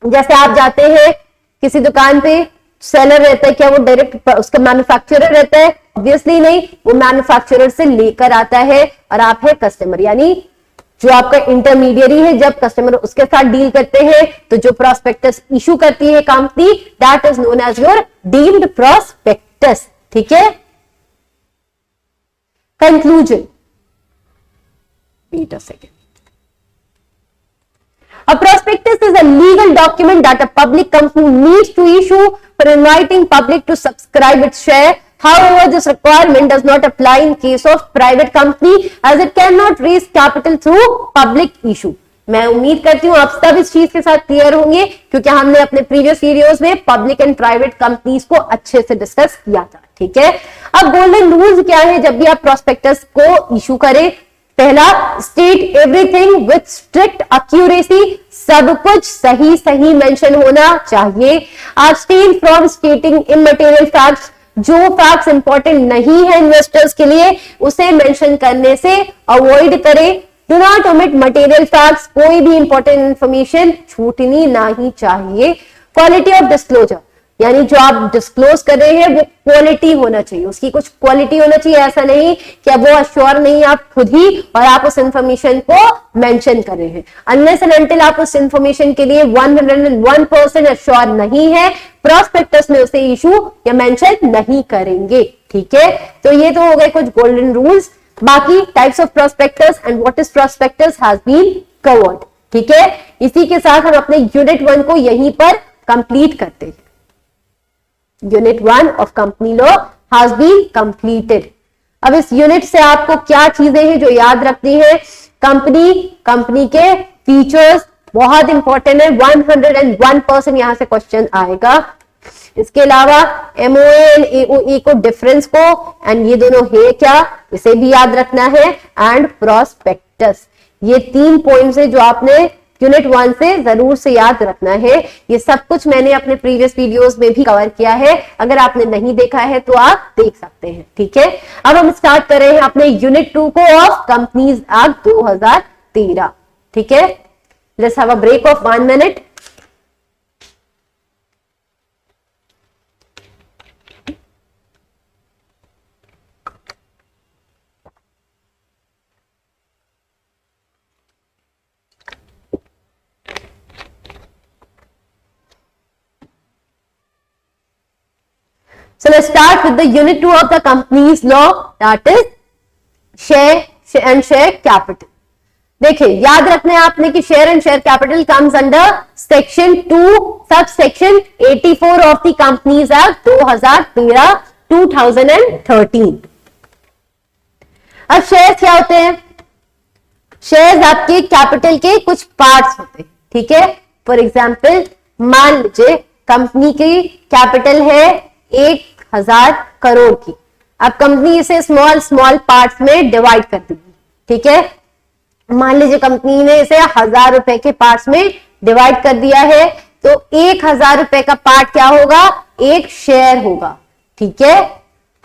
जैसे आप जाते हैं किसी दुकान पे सेलर रहता है, क्या वो डायरेक्ट उसका मैन्युफैक्चरर रहता है? ऑब्वियसली नहीं, वो मैन्युफैक्चरर से लेकर आता है और आप है कस्टमर, यानी जो आपका इंटरमीडियरी है। जब कस्टमर उसके साथ डील करते हैं तो जो प्रोस्पेक्टस इशू करती है company, that is known as your deemed prospectus. ठीक है, conclusion, wait a second. A prospectus is a legal document that a public company needs to issue for inviting public to subscribe its share. However, this requirement does not apply in case of private company as it cannot raise capital through public issue. मैं उम्मीद करती हूँ आप सब इस चीज के साथ क्लियर होंगे, क्योंकि हमने अपने प्रीवियस वीडियोस में पब्लिक एंड प्राइवेट कंपनीज को अच्छे से डिस्कस किया था। ठीक है, अब गोल्डन रूल्स क्या है जब भी आप प्रोस्पेक्टस को इशू करें? पहला, state everything with strict accuracy, सब कुछ सही सही मेंशन होना चाहिए। अब्सटेन फ्रॉम स्टेटिंग इमटेरियल फैक्ट्स, जो फैक्ट्स इंपॉर्टेंट नहीं है इन्वेस्टर्स के लिए उसे मेंशन करने से अवॉइड करें। Do not omit material facts, कोई भी इंपॉर्टेंट इंफॉर्मेशन छूटनी नहीं चाहिए। क्वालिटी ऑफ डिस्क्लोजर, यानी जो आप डिस्क्लोज कर रहे हैं वो क्वालिटी होना चाहिए, उसकी कुछ क्वालिटी होना चाहिए। ऐसा नहीं कि अब वो अश्योर नहीं आप खुद ही और आप उस इंफॉर्मेशन को मेंशन कर रहे हैं। अनलेस एंड अनटिल आप उस इंफॉर्मेशन के लिए 101% अश्योर नहीं है, प्रोस्पेक्टस में उसे इशू या मेंशन नहीं करेंगे। ठीक है, तो ये तो हो गए कुछ गोल्डन रूल्स। बाकी types of prospectus and what is prospectus has been covered. ठीक है, इसी के साथ हम अपने यूनिट 1 को यहीं पर कंप्लीट करते हैं। Unit 1 of company law has been completed. अब इस यूनिट से आपको क्या चीजें हैं जो याद रखनी है? कंपनी के फीचर्स बहुत इंपॉर्टेंट है, 101% यहां से क्वेश्चन आएगा। इसके अलावा एमओए एंड एओए को डिफरेंस को एंड ये दोनों है क्या, इसे भी याद रखना है। एंड प्रोस्पेक्टस, ये 3 पॉइंट्स है जो आपने यूनिट 1 से जरूर से याद रखना है। ये सब कुछ मैंने अपने प्रीवियस वीडियोस में भी कवर किया है, अगर आपने नहीं देखा है तो आप देख सकते हैं। ठीक है, अब हम स्टार्ट कर रहे हैं अपने यूनिट 2 को ऑफ कंपनीज एक्ट 2013। ठीक है, let's have a break of 1 minute. So let's start with the unit 2 of the company's law, that is share and share capital. देखिए, याद रखना है आपने कि share and share capital comes under section 2 sub section 84 of the companies act 2013। अब share क्या होते हैं? शेयर्स आपके कैपिटल के कुछ पार्ट्स होते हैं। ठीक है, फॉर एग्जाम्पल मान लीजिए कंपनी की कैपिटल है 1000 करोड़ की। अब कंपनी इसे स्मॉल पार्ट्स में डिवाइड कर देगी। ठीक है, मान लीजिए कंपनी ने इसे 1000 रुपए के पार्ट्स में डिवाइड कर दिया है, तो 1000 रुपए का पार्ट क्या होगा? एक शेयर होगा। ठीक है,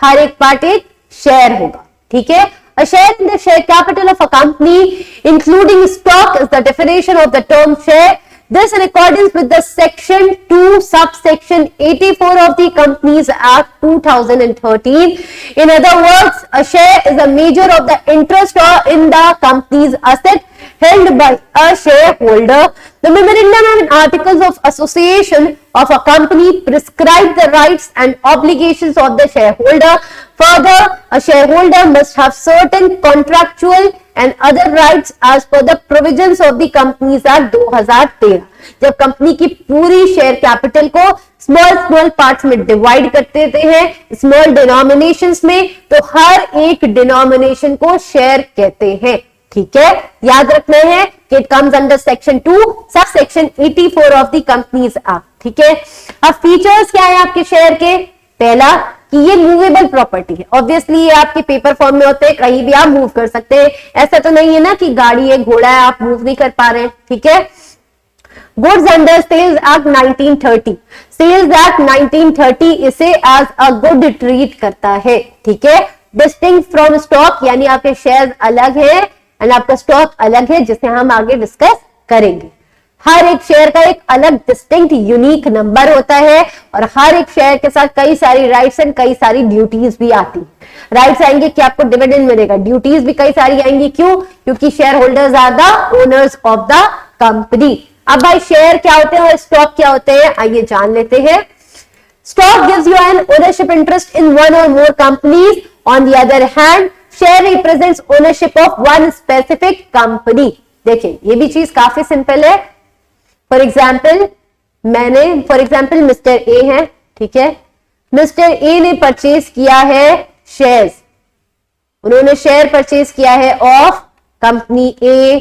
हर एक पार्ट एक शेयर होगा। ठीक है, a share in the share capital of a company including stock is the definition of the term share. This in accordance with the section 2 subsection 84 of the Companies Act 2013. In other words, a share is a measure of the interest in the company's asset held by a shareholder. The memorandum and articles of association of a company prescribe the rights and obligations of the shareholder. Further, a shareholder must have certain contractual and other rights as per the provisions of the Companies Act 2013. जब company की पूरी share capital को small parts में divide कर देते हैं small denominations में, तो हर एक डिनोमिनेशन को शेयर कहते हैं। ठीक है, याद रखना है कि it comes under section 2 sub section 84 of the companies act. ठीक है, अब फीचर्स क्या है आपके शेयर के? पहला कि ये मूवेबल प्रॉपर्टी है। ऑब्वियसली ये आपके पेपर फॉर्म में होते हैं, कहीं भी आप मूव कर सकते हैं। ऐसा तो नहीं है ना कि गाड़ी है, घोड़ा है, आप मूव नहीं कर पा रहे हैं। ठीक है, goods under sales act 1930, sales act 1930 इसे एज अ गुड ट्रीट करता है। ठीक है, डिस्टिंक्ट फ्रॉम स्टॉक, यानी आपके शेयर अलग है एंड आपका स्टॉक अलग है, जिसे हम आगे डिस्कस करेंगे। हर एक शेयर का एक अलग डिस्टिंक्ट यूनिक नंबर होता है और हर एक शेयर के साथ कई सारी राइट्स एंड कई सारी ड्यूटीज भी आती है। राइट्स आएंगे कि आपको डिविडेंड मिलेगा, ड्यूटीज भी कई सारी आएंगी। क्यों? क्योंकि share holders are the owners of the company. अब भाई शेयर क्या होते हैं और स्टॉक क्या होते हैं, आइए जान लेते हैं। Stock gives you an ownership interest in one or more companies. On the other hand share represents ownership of one specific company. देखिए ये भी चीज काफी सिंपल है। फॉर एग्जाम्पल मिस्टर ए है, ठीक है, मिस्टर ए ने परचेज किया है शेयर्स, उन्होंने शेयर परचेज किया है of company A,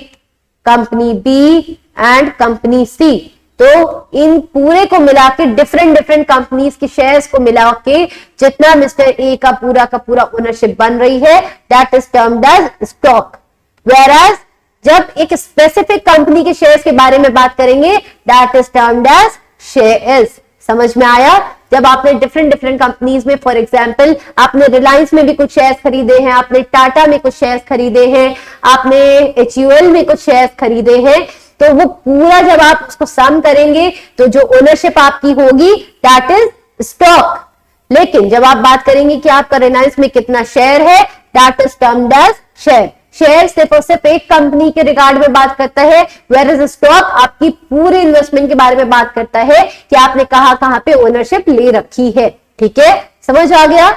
company B and company C. तो इन पूरे को मिला के डिफरेंट कंपनीज के शेयर्स को मिला के जितना मिस्टर ए का पूरा ओनरशिप बन रही है, that is termed as stock. Whereas जब एक स्पेसिफिक कंपनी के शेयर्स के बारे में बात करेंगे, that is termed as shares. समझ में आया? जब आपने डिफरेंट कंपनीज में, फॉर एग्जांपल आपने रिलायंस में भी कुछ शेयर्स खरीदे हैं, आपने टाटा में कुछ शेयर्स खरीदे हैं, आपने HUL में कुछ शेयर्स खरीदे हैं, तो वो पूरा जब आप उसको सम करेंगे तो जो ओनरशिप आपकी होगी दैट इज स्टॉक। लेकिन जब आप बात करेंगे कि आपका रिलायंस में कितना शेयर है, that is termed as share. Share सिर्फ और सिर्फ एक कंपनी के रिगार्ड में बात करता है, वेयर इज स्टॉक आपकी पूरे इन्वेस्टमेंट के बारे में बात करता है कि आपने कहां पे ओनरशिप ले रखी है। ठीक है, समझ आ गया?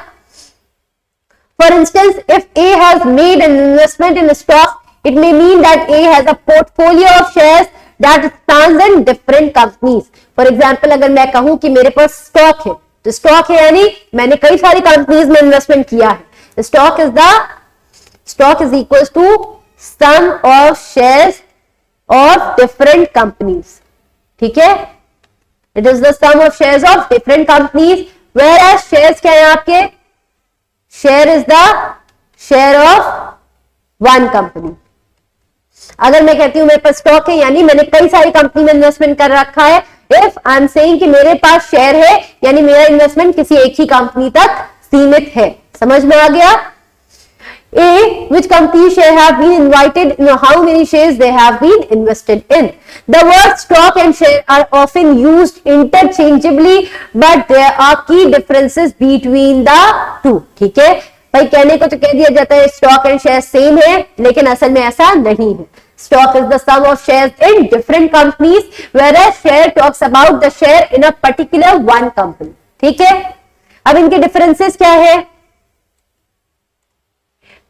For instance, if A has made an investment in stock, it may mean that A has a portfolio of shares that stands in different companies. For example अगर मैं कहूं कि मेरे पास स्टॉक है, तो स्टॉक है यानी मैंने कई सारी कंपनीज में इन्वेस्टमेंट किया है। Stock is equals to sum of shares of different companies. ठीक है, it is the sum of shares of different companies. Whereas shares क्या है आपके? Share is the share of one company. अगर मैं कहती हूं मेरे पास स्टॉक है यानी मैंने कई सारी कंपनी में इन्वेस्टमेंट कर रखा है। इफ आई एम सेइंग कि मेरे पास शेयर है यानी मेरा इन्वेस्टमेंट किसी एक ही कंपनी तक सीमित है। समझ में आ गया? A, which company share have been invited, how many shares they have been invested in. The words stock and share are often used interchangeably, but there are key differences between the two. ठीक है भाई, कहने को तो कह दिया जाता है स्टॉक एंड शेयर सेम है, लेकिन असल में ऐसा नहीं है। Stock is the sum of shares in different companies, whereas share talks about the share in a particular one company. ठीक है, अब इनके डिफरेंसेस क्या है?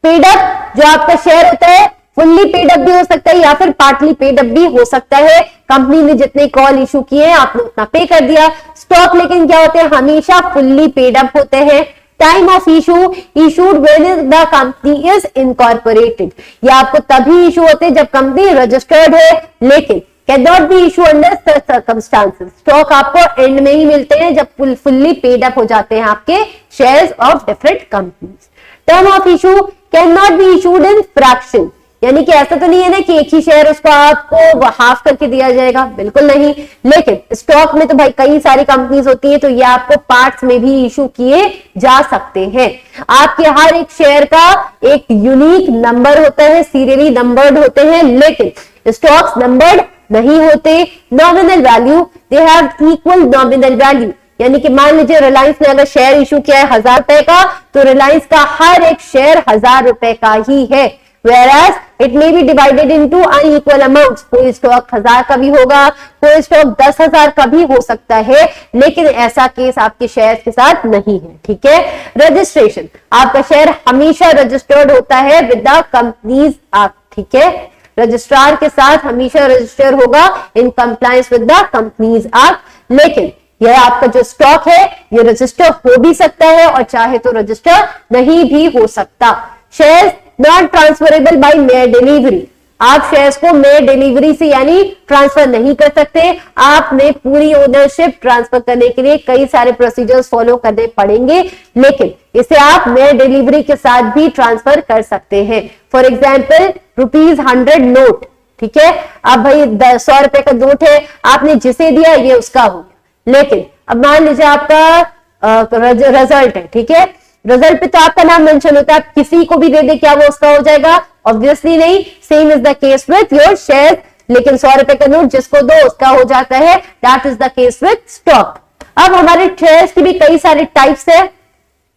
पेड अप, जो आपका शेयर होता है फुल्ली पेड अप भी हो सकता है या फिर पार्टली पेड अप भी हो सकता है। कंपनी ने जितने कॉल इशू किए हैं आपने उतना पे कर दिया। स्टॉक लेकिन क्या होते हैं? हमेशा फुल्ली पेड अप होते हैं। Time of issue, issued when the company is incorporated, ये आपको तभी इशू होते हैं जब कंपनी रजिस्टर्ड है, लेकिन can not B issue under such circumstances. Stock आपको एंड में ही मिलते हैं जब फुल्ली पेड अप हो जाते हैं आपके shares of different companies. Term of issue can not be issued in fraction, यानी कि ऐसा तो नहीं है ना कि एक ही शेयर उसको आपको हाफ करके दिया जाएगा, बिल्कुल नहीं। लेकिन स्टॉक में तो भाई कई सारी कंपनीज होती है, तो ये आपको पार्ट्स में भी इशू किए जा सकते हैं। आपके हर एक शेयर का एक यूनिक नंबर होता है, सीरियली नंबर्ड होते हैं, लेकिन स्टॉक्स नंबर्ड नहीं होते। Nominal value, they have equal nominal value, यानी कि मान लीजिए रिलायंस ने अगर शेयर इशू किया है 1000 रुपए का, तो रिलायंस का हर एक शेयर 1000 रुपए का ही है। Whereas it may be divided into unequal amounts, कोई स्टॉक 1000 का भी होगा, कोई स्टॉक 10,000 का भी हो सकता है, लेकिन ऐसा केस आपके शेयर के साथ नहीं है। ठीक है, रजिस्ट्रेशन, आपका शेयर हमेशा रजिस्टर्ड होता है विद द कंपनीज एक्ट। ठीक है, रजिस्ट्रार के साथ हमेशा रजिस्टर होगा in compliance with the companies act, लेकिन यह आपका जो स्टॉक है ये रजिस्टर हो भी सकता है और चाहे तो रजिस्टर नहीं भी हो सकता। Shares not transferable by mere delivery, आप शेयर्स को मेयर डिलीवरी से यानी ट्रांसफर नहीं कर सकते। आपने पूरी ओनरशिप ट्रांसफर करने के लिए कई सारे प्रोसीजर्स फॉलो करने पड़ेंगे, लेकिन इसे आप मेयर डिलीवरी के साथ भी ट्रांसफर कर सकते हैं। फॉर एग्जाम्पल ₹100 नोट, ठीक है, अब भाई 100 रुपए का नोट है, आपने जिसे दिया ये उसका हो गया, लेकिन अब मान लीजिए आपका रिजल्ट है, ठीक है, रिजल्ट पे तो आपका नाम मेंशन होता है, आप किसी को भी दे दे क्या वो उसका हो जाएगा? ऑब्वियसली नहीं। Same is the case with your share लेकिन 100 रुपए का नोट जिसको दो उसका हो जाता है, that is the case with stock. अब हमारे शेयर्स की भी कई सारे टाइप्स है,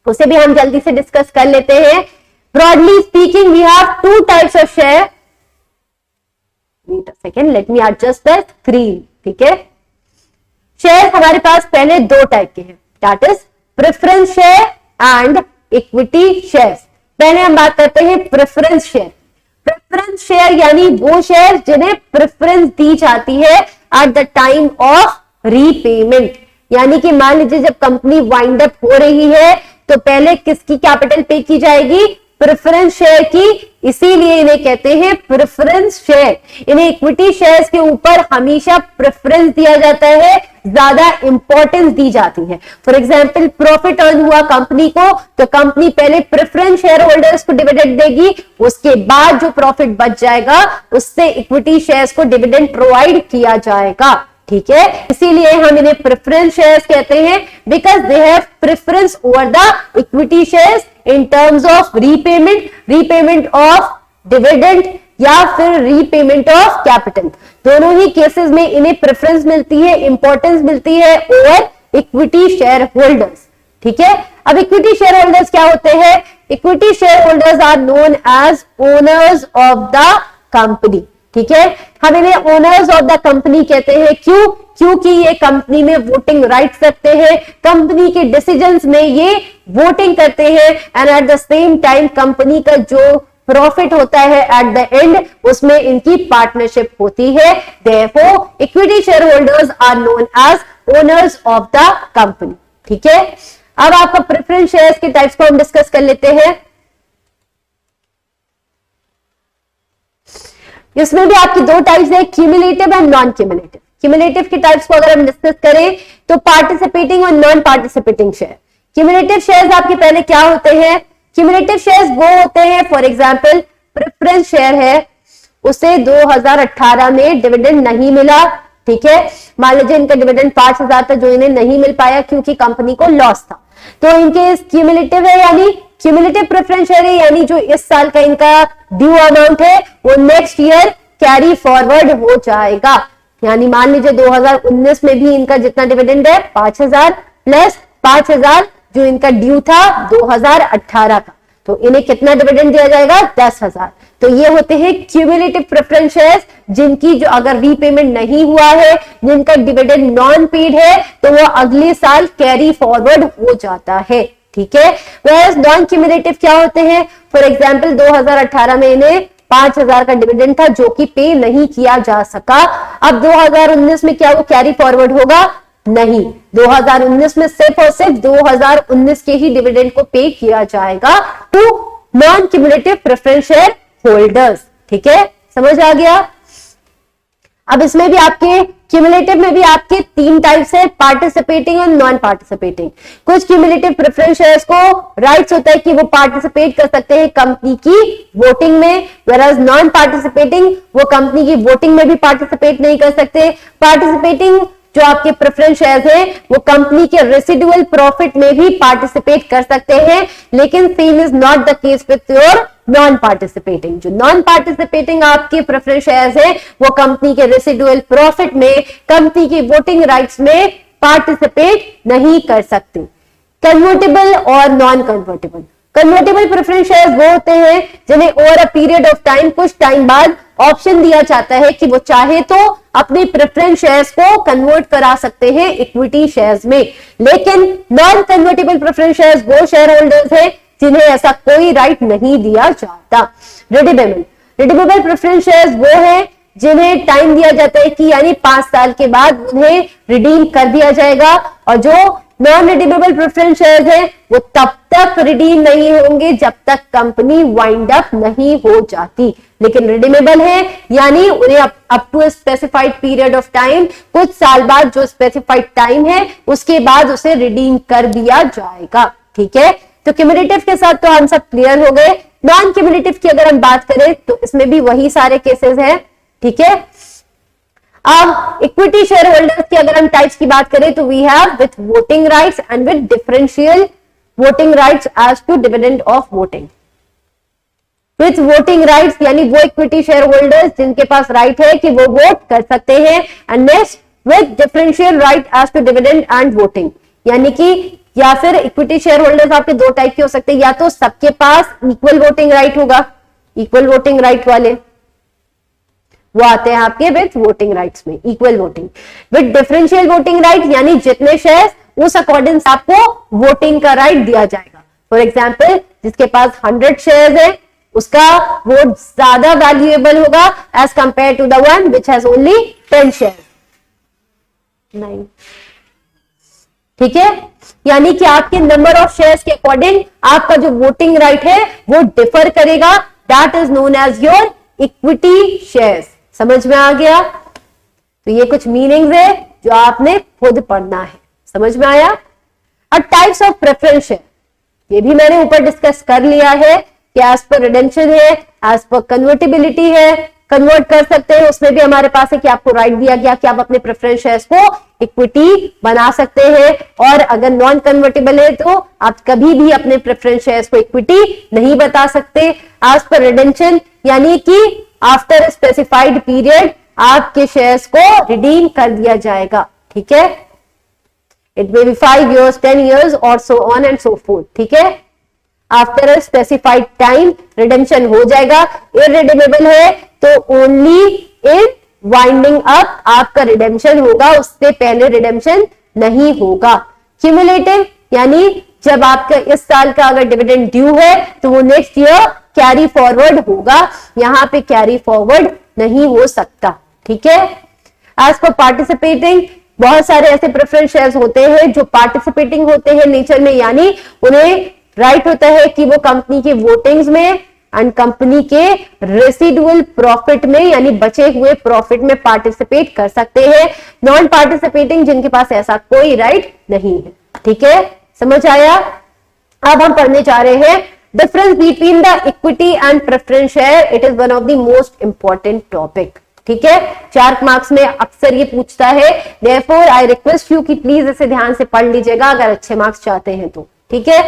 उसे भी हम जल्दी से डिस्कस कर लेते हैं। Broadly speaking we have two types of share, wait a second, let me adjust the screen, ठीक है। शेयर हमारे पास पहले दो टाइप के हैं, that is preference share and equity share. पहले हम बात करते हैं प्रेफरेंस शेयर। प्रेफरेंस शेयर यानी वो शेयर जिन्हें प्रेफरेंस दी जाती है at the time of repayment, यानी कि मान लीजिए जब कंपनी वाइंड अप हो रही है तो पहले किसकी कैपिटल पे की जाएगी, प्रेफरेंस शेयर की, इसीलिए इन्हें कहते हैं प्रेफरेंस शेयर। इन्हें इक्विटी शेयर्स के ऊपर हमेशा प्रेफरेंस दिया जाता है, ज्यादा इंपॉर्टेंस दी जाती है। फॉर एग्जांपल प्रॉफिट अर्न हुआ कंपनी को, तो कंपनी पहले प्रेफरेंस शेयर होल्डर्स को डिविडेंड देगी, उसके बाद जो प्रॉफिट बच जाएगा उससे इक्विटी शेयर्स को डिविडेंड प्रोवाइड किया जाएगा, ठीक है। इसीलिए हम इन्हें प्रेफरेंस शेयर्स कहते हैं, because they have preference over the equity shares in terms of repayment of dividend या फिर रीपेमेंट ऑफ कैपिटल। दोनों ही केसेस में इन्हें प्रेफरेंस मिलती है, इंपॉर्टेंस मिलती है ओवर इक्विटी शेयर होल्डर्स, ठीक है। अब इक्विटी शेयर होल्डर्स क्या होते हैं? Equity share holders are known as owners of the company, ठीक है। हम इन्हें ओनर्स ऑफ द कंपनी कहते हैं, क्यों? क्योंकि ये कंपनी में वोटिंग राइट्स रखते हैं, कंपनी के डिसीजंस में ये वोटिंग करते हैं, and at the same time company का जो प्रॉफिट होता है एट द एंड उसमें इनकी पार्टनरशिप होती है। Therefore equity share holders are known as owners of the company, ठीक है। अब आपका प्रेफरेंस शेयर्स के टाइप्स को हम डिस्कस कर लेते हैं। इसमें भी आपकी दो टाइप्स है, cumulative and non cumulative. Cumulative के टाइप्स को अगर हम डिस्कस करें तो पार्टिसिपेटिंग और non participating share. Cumulative shares आपके पहले क्या होते हैं? क्यूमुलेटिव शेयर्स वो होते हैं, फॉर एग्जांपल प्रेफरेंस शेयर है, उसे 2018 में डिविडेंड नहीं मिला, ठीक है। मान लीजिए इनका डिविडेंड 5,000 था जो इन्हें नहीं मिल पाया क्योंकि कंपनी को लॉस था, तो इनके क्यूमुलेटिव है, यानी क्यूमुलेटिव प्रेफरेंस शेयर है, यानी जो इस साल का इनका ड्यू अमाउंट है वो नेक्स्ट ईयर कैरी फॉरवर्ड हो जाएगा। यानी मान लीजिए 2019 में भी इनका जितना डिविडेंड है 5,000 प्लस 5,000 जो इनका ड्यू था 2018 का, तो इन्हें कितना डिविडेंड दिया जाएगा? 10,000। तो ये होते हैं क्यूमुलेटिव प्रेफरेंस शेयर्स, जिनकी जो अगर रीपेमेंट नहीं हुआ है, जिनका डिविडेंड नॉन पेड है, तो वो अगले साल कैरी फॉरवर्ड हो जाता है, ठीक है। वेयरएज नॉन क्यूमुलेटिव क्या होते हैं? फॉर एग्जांपल 2018 में इन्हें 5,000 का डिविडेंड था जो कि पे नहीं किया जा सका। अब 2019 में क्या वो कैरी फॉरवर्ड होगा? नहीं, 2019 में सिर्फ और सिर्फ 2019 के ही डिविडेंड को पे किया जाएगा to non cumulative preference share holders, ठीक है, समझ आ गया। अब इसमें भी आपके क्यूमुलेटिव में भी आपके तीन टाइप्स है, पार्टिसिपेटिंग और नॉन पार्टिसिपेटिंग। कुछ क्यूमुलेटिव प्रेफरेंस शेयर्स को राइट्स होता है कि वो पार्टिसिपेट कर सकते हैं कंपनी की वोटिंग में, whereas नॉन पार्टिसिपेटिंग वो कंपनी की वोटिंग में भी पार्टिसिपेट नहीं कर सकते। पार्टिसिपेटिंग जो आपके प्रेफरेंस शेयर्स हैं वो कंपनी के रेसिडुअल प्रॉफिट में भी पार्टिसिपेट कर सकते हैं, लेकिन same is not the case with your non participating. जो नॉन पार्टिसिपेटिंग आपके प्रेफरेंस शेयर्स हैं वो कंपनी के रेसिडुअल प्रॉफिट में, कंपनी की वोटिंग राइट्स में पार्टिसिपेट नहीं कर सकते। कन्वर्टेबल और non convertible. Convertible preference shares वो होते हैं जिन्हें over a period of time, कुछ टाइम बाद ऑप्शन दिया जाता है कि वो चाहे तो अपने प्रेफरेंस शेयर्स को कन्वर्ट करा सकते हैं इक्विटी शेयर्स में। लेकिन नॉन कन्वर्टेबल प्रेफरेंस शेयर्स वो शेयर होल्डर्स हैं जिन्हें ऐसा कोई राइट नहीं दिया जाता। रिडीमेबल। रिडीमेबल प्रेफरेंस शेयर्स वो हैं जिन्हें टाइम दिया जाता है कि यानी 5 साल के बाद उन्हें रिडीम कर दिया जाएगा, और जो नॉन रिडीमेबल प्रेफरेंस शेयर्स हैं वो तब तक रिडीम नहीं होंगे जब तक कंपनी वाइंड अप नहीं हो जाती। लेकिन रिडीमेबल है यानी उन्हें up to specified period of time, कुछ साल बाद जो स्पेसिफाइड टाइम है उसके बाद उसे रिडीम कर दिया जाएगा, ठीक है। तो क्यूमुलेटिव के साथ तो हम सब क्लियर हो गए। नॉन क्यूमुलेटिव की अगर हम बात करें तो इसमें भी वही सारे केसेस हैं, ठीक है। अब इक्विटी शेयर होल्डर्स की अगर हम टाइप्स की बात करें तो we have with voting rights and with differential voting rights as to dividend of voting. With voting rights, यानी वो इक्विटी शेयर होल्डर्स जिनके पास राइट है कि वो वोट कर सकते हैं। And next with differential right as to dividend and voting, यानी कि या फिर इक्विटी शेयर होल्डर्स आपके दो टाइप के हो सकते हैं, या तो सबके पास इक्वल वोटिंग राइट होगा, इक्वल वोटिंग राइट वाले वो आते हैं आपके विथ वोटिंग राइट्स में, equal voting. With differential voting right, यानी जितने शेयर उस अकॉर्डिंग आपको वोटिंग का राइट दिया जाएगा। फॉर एग्जाम्पल जिसके पास 100 शेयर्स है उसका वोट ज्यादा वैल्यूएबल होगा as compare to the one which has only 10 shares. नहीं, ठीक है, यानी कि आपके नंबर ऑफ शेयर्स के अकॉर्डिंग आपका जो वोटिंग राइट है वो डिफर करेगा। That is known as your equity shares. समझ में आ गया? तो ये कुछ मीनिंग्स है जो आपने खुद पढ़ना है। समझ में आया? और टाइप्स ऑफ प्रेफरेंस शेयर, ये भी मैंने ऊपर डिस्कस कर लिया है कि एज पर रिडेम्पशन है, एज पर कन्वर्टिबिलिटी है, कन्वर्ट कर सकते हैं, उसमें भी हमारे पास है कि आपको राइट दिया गया कि आप अपने प्रेफरेंस शेयर्स को इक्विटी बना सकते हैं। और अगर नॉन कन्वर्टेबल है तो आप कभी भी अपने प्रेफरेंस शेयर्स को इक्विटी नहीं बता सकते। एज पर रिडेम्पशन, यानी कि आफ्टर स्पेसिफाइड पीरियड आपके शेयर्स को रिडीम कर दिया जाएगा। ठीक है, it may be 5 years, 10 years और so on and so forth। ठीक है, after a specified time redemption हो जाएगा। इररिडीमेबल है तो ओनली इन वाइंडिंग अप आपका रिडेम्पशन होगा, उससे पहले रिडेम्पशन नहीं होगा। क्यूमुलेटिव, यानी जब आपका इस साल का अगर डिविडेंड ड्यू है तो वो नेक्स्ट ईयर कैरी फॉरवर्ड होगा, यहां पे कैरी फॉरवर्ड नहीं हो सकता। ठीक है, एज पर पार्टिसिपेटिंग, बहुत सारे ऐसे प्रेफरेंस शेयर्स होते हैं जो पार्टिसिपेटिंग होते हैं नेचर में, यानी उन्हें राइट होता है कि वो कंपनी के वोटिंग्स में एंड कंपनी के रेसिडुअल प्रॉफिट में, यानी बचे हुए प्रॉफिट में पार्टिसिपेट कर सकते हैं। नॉन पार्टिसिपेटिंग, जिनके पास ऐसा कोई राइट नहीं है। ठीक है, समझ आया? अब हम पढ़ने जा रहे हैं difference between the equity and preference share. It is one of the most important topic. ठीक है, 4 मार्क्स में अक्सर ये पूछता है, देयरफॉर आई रिक्वेस्ट यू कि प्लीज इसे ध्यान से पढ़ लीजिएगा अगर अच्छे मार्क्स चाहते हैं तो। ठीक है,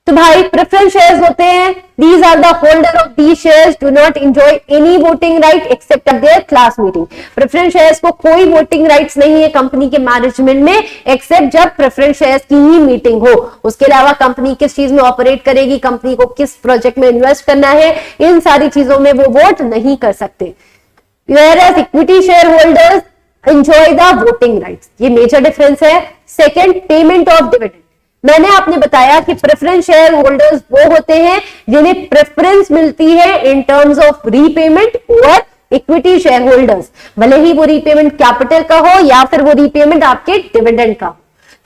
तो भाई प्रेफरेंस शेयर्स होते हैं, these are the holder of these shares do not enjoy any voting right except at their class meeting. Preference shares को कोई वोटिंग राइट्स नहीं है कंपनी के मैनेजमेंट में एक्सेप्ट जब प्रेफरेंस शेयर्स की ही मीटिंग हो। उसके अलावा कंपनी किस चीज में ऑपरेट करेगी, कंपनी को किस प्रोजेक्ट में इन्वेस्ट करना है, इन सारी चीजों में वो वोट नहीं कर सकते। Whereas equity shareholders enjoy the voting rights। ये मेजर डिफरेंस है। Second, payment of dividend. मैंने आपने बताया कि प्रेफरेंस शेयर होल्डर्स वो होते हैं जिन्हें प्रेफरेंस मिलती है in terms of repayment over equity share holders, भले ही वो रीपेमेंट कैपिटल का हो या फिर वो रीपेमेंट आपके डिविडेंड का हो।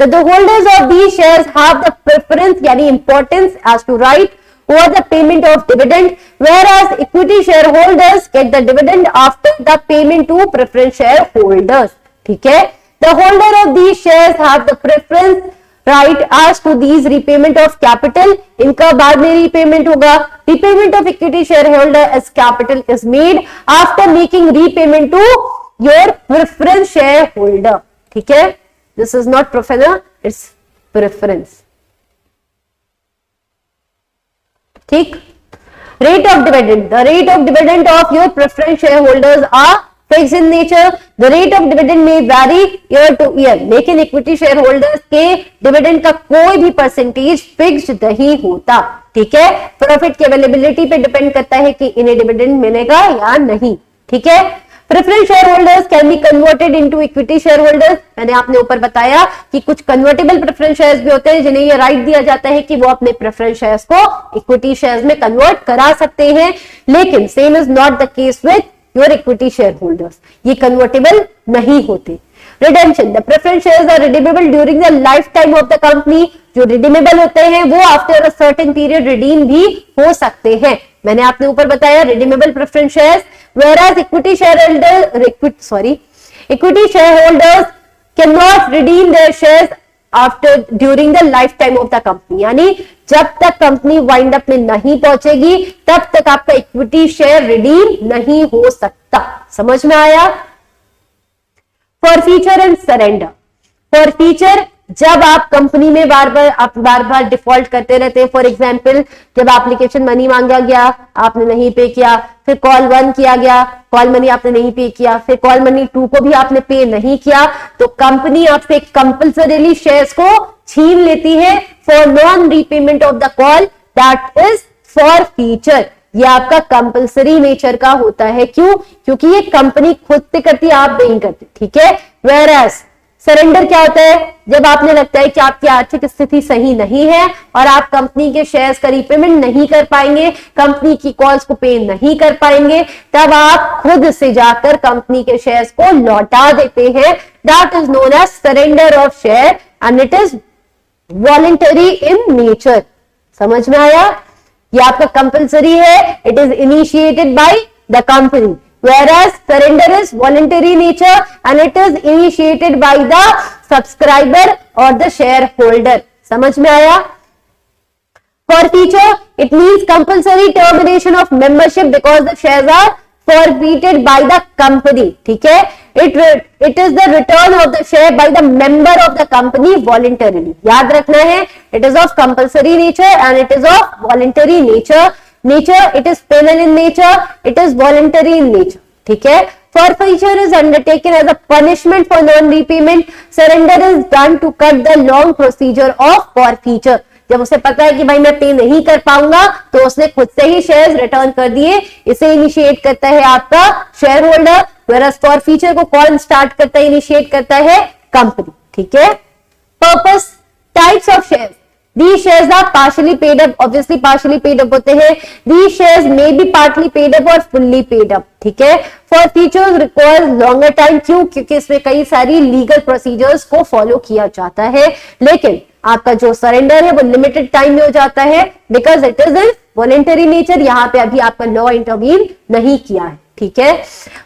तो the holders of these shares have the preference, यानी importance as to right over the payment of dividend, whereas equity shareholders get the dividend after the payment to preference shareholders। ठीक है, the holder of these shares have the preference right as to these repayment of capital। इनका बाद में repayment होगा। repayment of equity shareholder as capital is made after making repayment to your preference shareholder। ठीक है, this is not preference, it's preference। ठीक, rate of dividend, the rate of dividend of your preference share holders are fixed in nature. The rate of dividend may vary year to year, लेकिन equity share holders के dividend का कोई भी percentage fixed नहीं होता। ठीक है, profit की अवेलेबिलिटी पे डिपेंड करता है कि इन्हें डिविडेंड मिलेगा या नहीं। ठीक है, preference share holders can be converted into equity share holders. मैंने आपने ऊपर बताया कि कुछ कन्वर्टेबल प्रेफरेंस शेयर्स भी होते हैं जिन्हें ये राइट दिया जाता है कि वो अपने प्रेफरेंस शेयर्स को इक्विटी शेयर्स में कन्वर्ट करा सकते हैं, लेकिन same is not the case with your equity share holders, ये कन्वर्टेबल नहीं होते। Redemption, the preference shares are redeemable during the life time of the company. जो रिडीमेबल होते हैं वो after a certain period redeem भी हो सकते हैं। मैंने आपने ऊपर बताया redeemable preference shares, whereas equity shareholders cannot redeem their shares after during the lifetime of the company। यानी जब तक कंपनी वाइंड अप में नहीं पहुंचेगी तब तक आपका इक्विटी शेयर रिडीम नहीं हो सकता। समझ में आया? For feature and surrender, for feature जब आप कंपनी में बार बार डिफॉल्ट करते रहते हैं, फॉर एग्जाम्पल जब एप्लीकेशन मनी मांगा गया आपने नहीं पे किया, फिर कॉल 1 किया गया, कॉल मनी आपने नहीं पे किया, फिर कॉल मनी 2 को भी आपने पे नहीं किया, तो कंपनी आपसे कंपल्सरीली शेयर्स को छीन लेती है for non repayment of the call, that is for future. ये आपका कंपल्सरी नेचर का होता है। क्यों? क्योंकि ये कंपनी खुद से करती है, आप नहीं करते, ठीक है। वेयरएज सरेंडर क्या होता है? जब आपने लगता है कि आपकी आर्थिक स्थिति सही नहीं है और आप कंपनी के शेयर्स का रीपेमेंट नहीं कर पाएंगे, कंपनी की कॉल्स को पे नहीं कर पाएंगे, तब आप खुद से जाकर कंपनी के शेयर्स को लौटा देते हैं। That is known as surrender of share and it is voluntary in nature. समझ में आया? ये आपका कंपल्सरी है, it is initiated by the company, whereas surrender is voluntary nature and it is initiated by the subscriber or the shareholder. समझ में आया? Forfeiture, it means compulsory termination of membership because the shares are forfeited by the company. ठीक है? It is the return of the share by the member of the company voluntarily. याद रखना है, it is of compulsory nature and it is of voluntary nature. Nature, it is penal in nature, it is voluntary in nature. ठीक है? Forfeiture is undertaken as a punishment for non-repayment. Surrender is done to cut the long procedure of forfeiture. जब उसे पता है कि भाई मैं पे नहीं कर पाऊंगा तो उसने खुद से ही शेयर्स रिटर्न कर दिए, इसे इनिशिएट करता है आपका शेयर होल्डर, whereas forfeiture को कौन स्टार्ट करता है, इनिशिएट करता है कंपनी। ठीक है? Purpose, types of shares, these shares are partially paid up, obviously partially paid up होते हैं, these shares may be partly paid up और fully paid up। ठीक है? Forfeitures requires longer time, क्यों? क्योंकि इसमें कई सारी लीगल प्रोसीजर्स को फॉलो किया जाता है, लेकिन आपका जो सरेंडर है वो लिमिटेड टाइम में हो जाता है because it is in voluntary nature. यहां पे अभी आपका लॉ इंटरवीन नहीं किया है। ठीक है?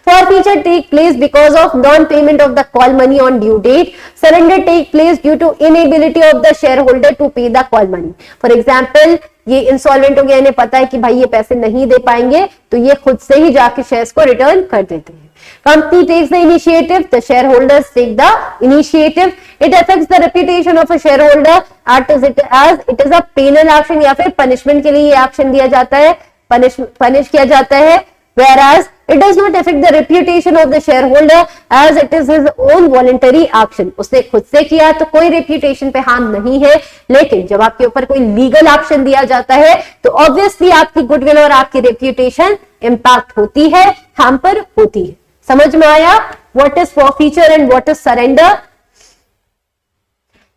Forfeiture take place because of non-payment of the call money on due date. Surrender take place due to inability of the shareholder to pay the call money. For example, ये insolvent हो गया, इन्हें पता है कि भाई ये पैसे नहीं दे पाएंगे, तो ये खुद से ही जाके शेयर्स को रिटर्न कर देते हैं। Company takes the initiative, the shareholders take the initiative. It affects the reputation of a shareholder as it is a penal action, या फिर punishment के लिए ये action दिया जाता है, punish किया जाता है। Whereas it does not affect the reputation of the shareholder as it is his own voluntary action. उसने खुद से किया तो कोई reputation पे हार्म नहीं है, लेकिन जब आपके ऊपर कोई लीगल एक्शन दिया जाता है तो ऑब्वियसली आपकी गुडविल और आपकी रेप्यूटेशन इंपैक्ट होती है, हैम्पर होती है। समझ में आया? What is forfeiture and what is surrender?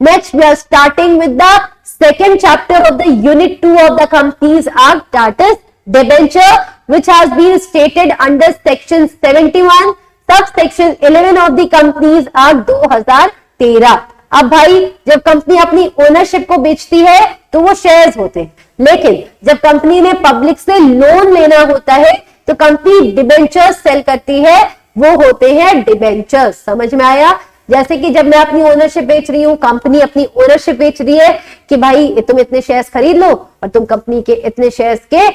Next, we are starting with the second chapter of the Unit 2 of the Companies Act, that is debenture, which has been stated under Section 71, subsection 11 of the Companies Act 2013. अब भाई जब company अपनी ownership को बेचती है तो वो shares होते हैं, लेकिन जब कंपनी ने पब्लिक से लोन लेना होता है तो कंपनी डिबेंचर्स सेल करती है, वो होते हैं डिबेंचर्स। समझ में आया? जैसे कि जब मैं अपनी ओनरशिप बेच रही हूँ, कंपनी अपनी ओनरशिप बेच रही है कि भाई तुम इतने शेयर्स खरीद लो और तुम कंपनी के इतने शेयर्स के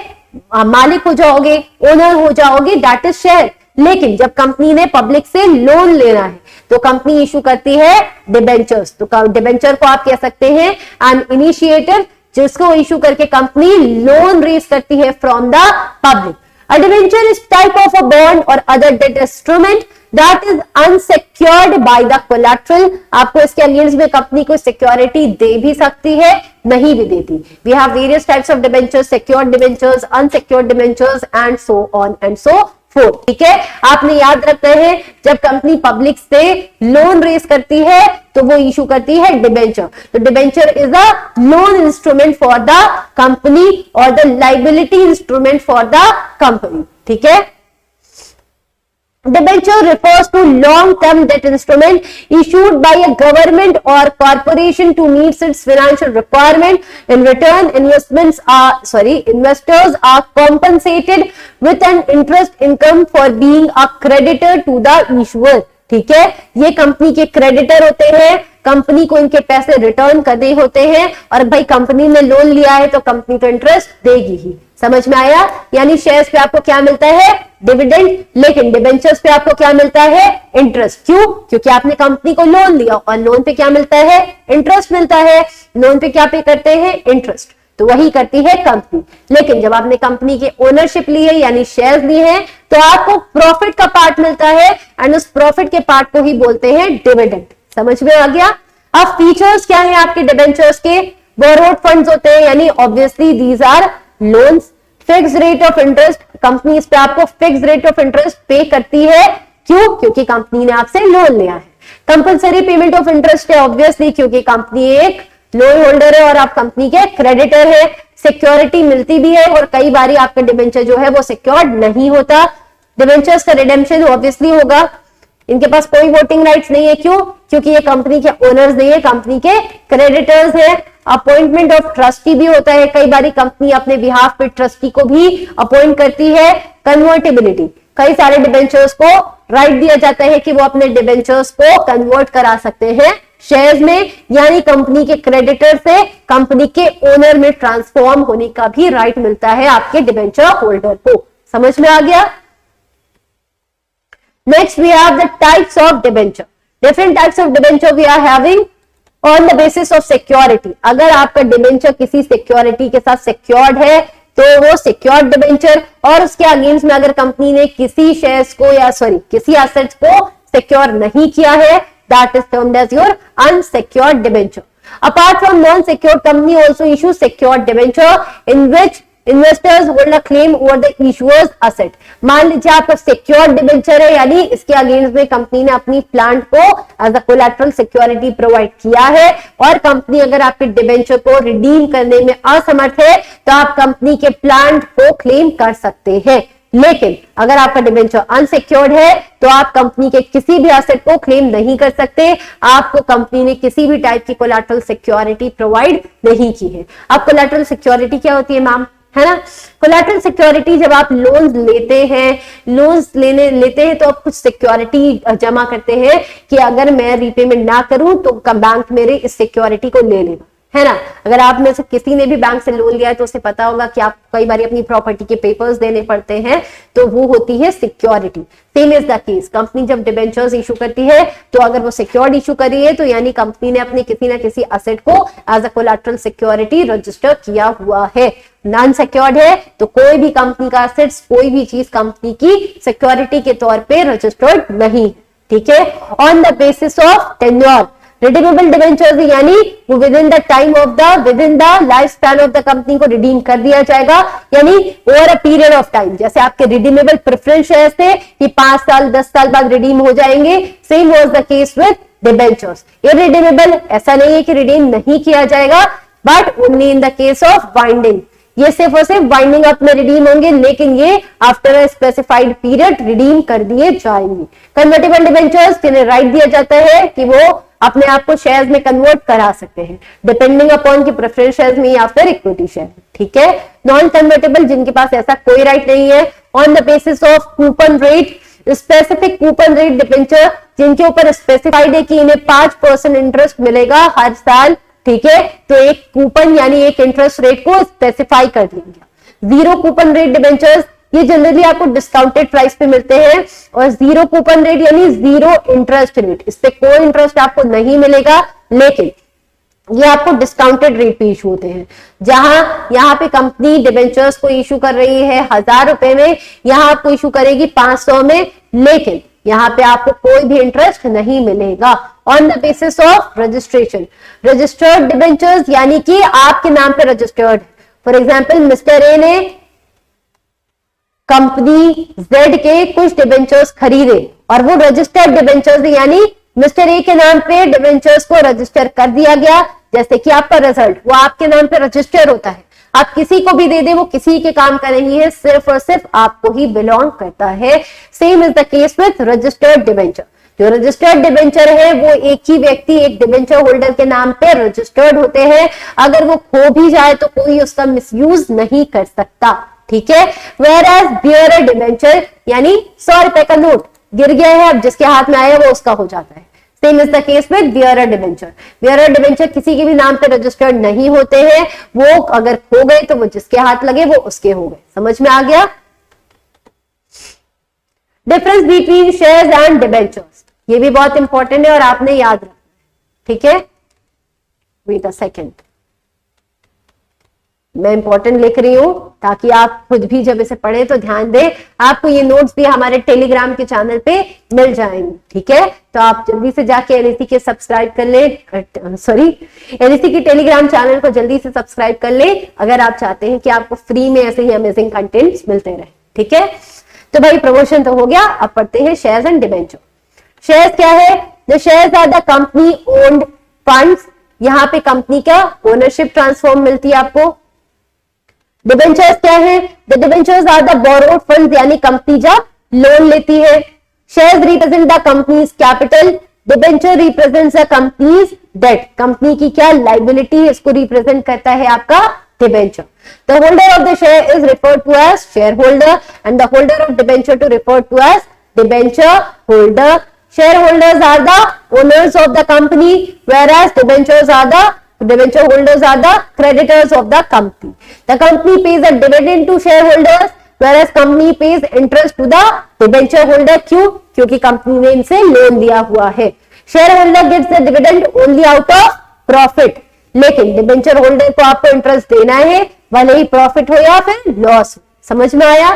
मालिक हो जाओगे, ओनर हो जाओगे, दैट इज शेयर। लेकिन जब कंपनी ने पब्लिक से लोन लेना है तो कंपनी इशू करती है डिबेंचर्स। तो डिबेंचर को आप कह सकते हैं एन इनिशिएटिव, जिसको इशू करके कंपनी लोन रेज करती है from the public. A debenture is type of a bond or other debt instrument that is unsecured by the collateral. आपको इसके अगेंस्ट में कंपनी को सिक्योरिटी दे भी सकती है, नहीं भी देती। We have various types of debentures, secured debentures, unsecured debentures and so on and so forth. ठीक है? आपने याद रखना है, जब कंपनी पब्लिक से लोन रेज करती है तो वो इशू करती है डिबेंचर। तो debenture is a loan instrument for the company और the liability instrument for the company. ठीक है? Debenture refers to long-term debt instrument issued by a government or corporation to meet its financial requirement. In return, investors are compensated with an interest income for being a creditor to the issuer. ठीक है? ये company के creditor होते हैं, company को इनके पैसे return करने होते हैं, और भाई कंपनी ने लोन लिया है तो कंपनी तो इंटरेस्ट देगी ही। समझ में आया? यानी शेयर्स पे आपको क्या मिलता है? डिविडेंड, लेकिन डिबेंचर्स पे आपको क्या मिलता है? इंटरेस्ट। क्यों? क्योंकि आपने कंपनी को लोन लिया, और लोन पे क्या मिलता है? इंटरेस्ट मिलता है। लोन पे क्या पे करते हैं? इंटरेस्ट। तो वही करती है कंपनी। लेकिन जब आपने कंपनी के ओनरशिप ली है यानी शेयर्स लिए हैं, तो आपको प्रॉफिट का पार्ट मिलता है, एंड उस प्रॉफिट के पार्ट को ही बोलते हैं डिविडेंड। समझ में आ गया? अब फीचर्स क्या है आपके डिबेंचर्स के? बोरोड फंड्स होते हैं, यानी obviously these are loans. Fix rate of interest, company इस पे आपको फिक्स रेट ऑफ इंटरेस्ट पे करती है। क्यों? क्योंकि कंपनी ने आपसे लोन लिया है। कंपलसरी पेमेंट ऑफ इंटरेस्ट है ऑब्वियसली, क्योंकि कंपनी एक लोन होल्डर है और आप कंपनी के क्रेडिटर है। सिक्योरिटी मिलती भी है, और कई बार आपका डिबेंचर जो है वो सिक्योर्ड नहीं होता। डिबेंचर्स का रिडेम्पशन ऑब्वियसली होगा। इनके पास कोई वोटिंग राइट्स नहीं है। क्यों? क्योंकि ये कंपनी के ओनर्स नहीं है, कंपनी के क्रेडिटर्स है। अपॉइंटमेंट ऑफ ट्रस्टी भी होता है, कई बार कंपनी अपने बिहाफ पे ट्रस्टी को भी अपॉइंट करती है। कन्वर्टिबिलिटी, कई सारे डिबेंचर्स को राइट दिया जाता है कि वो अपने डिबेंचर्स को कन्वर्ट करा सकते हैं शेयर्स में, यानी कंपनी के क्रेडिटर से कंपनी के ओनर में ट्रांसफॉर्म होने का भी राइट मिलता है आपके डिबेंचर होल्डर को। समझ में आ गया? Next we have the types of debenture. Different types of debenture we are having on the basis of security. अगर आपका डिबेंचर किसी सिक्योरिटी के साथ सिक्योर्ड है तो वो सिक्योर्ड डिबेंचर, और उसके अगेंस्ट में अगर कंपनी ने किसी शेयर्स को या किसी एसेट्स को सिक्योर नहीं किया है, that is termed as your unsecured debenture. Apart from non-secured, company also issue secured debenture in which investors hold a claim over the issuers asset. मान लीजिए आपका सिक्योर्ड डिबेंचर है, यानी इसके अगेंस्ट में कंपनी ने अपनी प्लांट को as a collateral security provide किया है, और कंपनी अगर आपके डिबेंचर को रिडीम करने में असमर्थ है तो आप कंपनी के प्लांट को क्लेम कर सकते हैं। लेकिन अगर आपका डिबेंचर अनसिक्योर्ड है तो आप कंपनी के किसी भी एसेट को क्लेम नहीं कर सकते। आपको कंपनी ने किसी भी टाइप की कोलैटरल सिक्योरिटी प्रोवाइड नहीं की है। अब कोलैटरल सिक्योरिटी क्या होती है मैम? है ना, कोलैटरल सिक्योरिटी जब आप लोन्स लेते हैं तो आप कुछ सिक्योरिटी जमा करते हैं कि अगर मैं रीपेमेंट ना करूं तो बैंक मेरे इस सिक्योरिटी को ले लेगा, है ना। अगर आप में से किसी ने भी बैंक से लोन लिया है तो उसे पता होगा कि आप कई बार अपनी प्रॉपर्टी के पेपर्स देने पड़ते हैं, तो वो होती है security. Same is the case, company जब डिबेंचर्स इशू करती है तो अगर वो सिक्योर्ड इशू कर रही है तो यानी कंपनी ने अपने किसी ना किसी एसेट को as a collateral security register किया हुआ है। नॉन सिक्योर्ड है तो कोई भी कंपनी का एसेट्स, कोई भी चीज कंपनी की सिक्योरिटी के तौर पे रजिस्टर्ड नहीं, ठीक है। On the basis of tenure, redeemable debentures यानी वो with in the life span of the company को रिडीम कर दिया जाएगा, यानी over a period of time. जैसे आपके रिडीमेबल प्रेफरेंस शेयर्स थे कि 5 साल 10 साल बाद रिडीम हो जाएंगे, same was the case with debentures. Irredeemable ऐसा नहीं है कि रिडीम नहीं किया जाएगा, but only in the case of binding. ये सिर्फ और सिर्फ बाइंडिंग अप में रिडीम होंगे, लेकिन ये after a specified period redeem कर दिए जाएंगे। कन्वर्टेबल डिबेंचर्स जिन्हें राइट दिया जाता है कि वो अपने आप को शेयर्स में कन्वर्ट करा सकते हैं, डिपेंडिंग अपॉन की प्रेफरेंस शेयर्स में या फिर इक्विटी शेयर, ठीक है। नॉन कन्वर्टेबल जिनके पास ऐसा कोई राइट नहीं है, on the basis of coupon rate, specific coupon rate debenture जिनके ऊपर स्पेसिफाइड है कि इन्हें 5% इंटरेस्ट मिलेगा हर साल, ठीक है। तो एक कूपन यानी एक इंटरेस्ट रेट को स्पेसिफाई कर देंगे। जीरो कूपन रेट डिबेंचर्स ये जनरली आपको डिस्काउंटेड प्राइस पे मिलते हैं, और जीरो कूपन रेट यानी जीरो इंटरेस्ट रेट, इस पे कोई इंटरेस्ट आपको नहीं मिलेगा, लेकिन ये आपको डिस्काउंटेड रेट पे इशू होते हैं। जहां यहाँ पे कंपनी डिबेंचर्स को इशू कर रही है 1000 रुपए में, यहां आपको इशू करेगी 500 में, लेकिन यहाँ पे आपको कोई भी इंटरेस्ट नहीं मिलेगा। On the basis of registration, registered debentures यानी कि आपके नाम पे registered. For example mister A ने कंपनी जेड के कुछ डिबेंचर्स खरीदे और वो रजिस्टर्ड डिबेंचर्स यानी मिस्टर ए के नाम पे डिबेंचर्स को रजिस्टर कर दिया गया। जैसे कि आपका रिजल्ट वो आपके नाम पे रजिस्टर होता है, आप किसी को भी दे दे वो किसी के काम का नहीं है, सिर्फ और सिर्फ आपको ही बिलोंग करता है। Same is the case with registered debenture. जो रजिस्टर्ड डिबेंचर है वो एक ही व्यक्ति एक डिबेंचर होल्डर के नाम पे रजिस्टर्ड होते हैं, अगर वो खो भी जाए तो कोई उसका मिसयूज नहीं कर सकता, ठीक है। वेयर एज बियरर डिबेंचर यानी 100 रुपए का नोट गिर गया है, अब जिसके हाथ में आया वो उसका हो जाता है। Same is the case with bearer debenture. Bearer debenture किसी के भी नाम पे रजिस्टर्ड नहीं होते हैं, वो अगर खो गए तो वो जिसके हाथ लगे वो उसके हो गए। समझ में आ गया? Difference between shares and debentures, ये भी बहुत इंपॉर्टेंट है और आपने याद रखना है, ठीक है? वेट अ सेकेंड, मैं इंपॉर्टेंट लिख रही हूं ताकि आप खुद भी जब इसे पढ़े तो ध्यान दें। आपको ये नोट्स भी हमारे टेलीग्राम के चैनल पे मिल जाएंगे, ठीक है? तो आप जल्दी से जाके एलएसी के सब्सक्राइब कर ले, एलएसी के टेलीग्राम चैनल को जल्दी से सब्सक्राइब कर ले अगर आप चाहते हैं कि आपको फ्री में ऐसे ही अमेजिंग कंटेंट्स मिलते रहे, ठीक है? तो भाई प्रमोशन तो हो गया, अब पढ़ते हैं शेयर्स एंड डिबेंचर। शेयर्स क्या है? The shares are the company owned funds, यहाँ पे कंपनी का ओनरशिप ट्रांसफॉर्म मिलती है आपको। डिबेंचर्स क्या है? The debentures are the borrowed funds, यानी कंपनी जब लोन लेती है। Shares represent the company's capital, debenture represents the company's debt, company की क्या लाइबिलिटी है इसको रिप्रेजेंट करता है आपका debenture. The holder of the share is referred to as shareholder and the holder of debenture to refer to as debenture holder. Shareholders are the owners of the company, whereas debenture holders are the creditors of the company. The company pays a dividend to shareholders, whereas company pays interest to the debenture holder. क्यों? क्योंकि company ने इनसे loan लिया हुआ है। Shareholder gives the dividend only out of profit, लेकिन debenture holder को आपको इंटरेस्ट देना है भले ही प्रॉफिट हो या फिर लॉस। समझ में आया?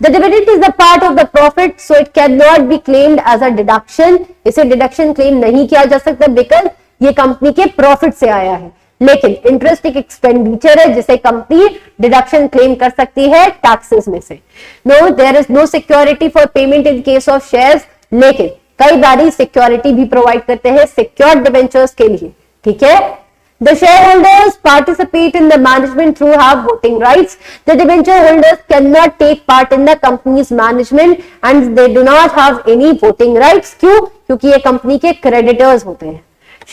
The dividend is the part of the profit, so it can not be claimed as a deduction, इसे डिडक्शन क्लेम नहीं किया जा सकता बिकॉज ये कंपनी के प्रॉफिट से आया है। लेकिन इंटरेस्ट एक एक्सपेंडिचर है जिसे कंपनी डिडक्शन क्लेम कर सकती है टैक्सेस में से। No, there is no security for payment in case of shares, लेकिन कई बार सिक्योरिटी भी प्रोवाइड करते हैं सिक्योर्ड डिबेंचर्स के लिए, ठीक है? The shareholders participate in the management through have voting rights. The debenture holders cannot take part in the company's management and they do not have any voting rights. क्यों? क्योंकि ये company के creditors होते हैं।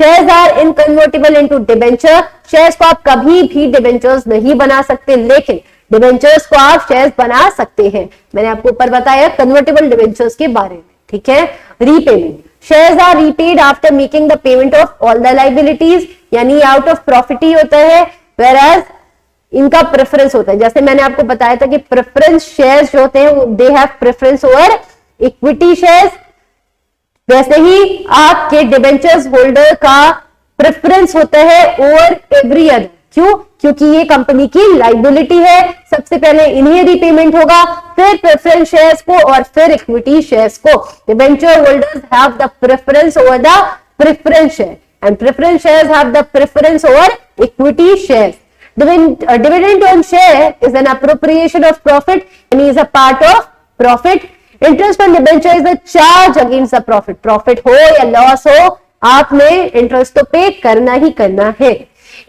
Shares are inconvertible into debenture. Shares को आप कभी भी डिबेंचर्स नहीं बना सकते, लेकिन डिबेंचर्स को आप शेयर्स बना सकते हैं। मैंने आपको ऊपर बताया कन्वर्टेबल डिबेंचर्स के बारे में, ठीक है? Repayment, shares are repaid after making the payment of all the liabilities, यानी आउट ऑफ प्रॉफिट ही होता है, वेराज इनका प्रेफरेंस होता है। जैसे मैंने आपको बताया था कि प्रेफरेंस शेयर्स जो होते हैं they have preference over equity shares, वैसे ही आपके डिबेंचर्स होल्डर का प्रेफरेंस होता है ओवर एवरी अदर। क्यों? क्योंकि ये कंपनी की लाइबिलिटी है, सबसे पहले इन्हें रीपेमेंट होगा, फिर प्रेफरेंस शेयर्स को और फिर इक्विटी शेयर्स को। Debenture holders have the preference over the preference share and preference shares have the preference over equity shares. Dividend on share is an appropriation of profit and is a part of profit. Interest on debenture is a charge against the profit. Profit हो या loss हो, आपने interest तो pay करना ही करना है।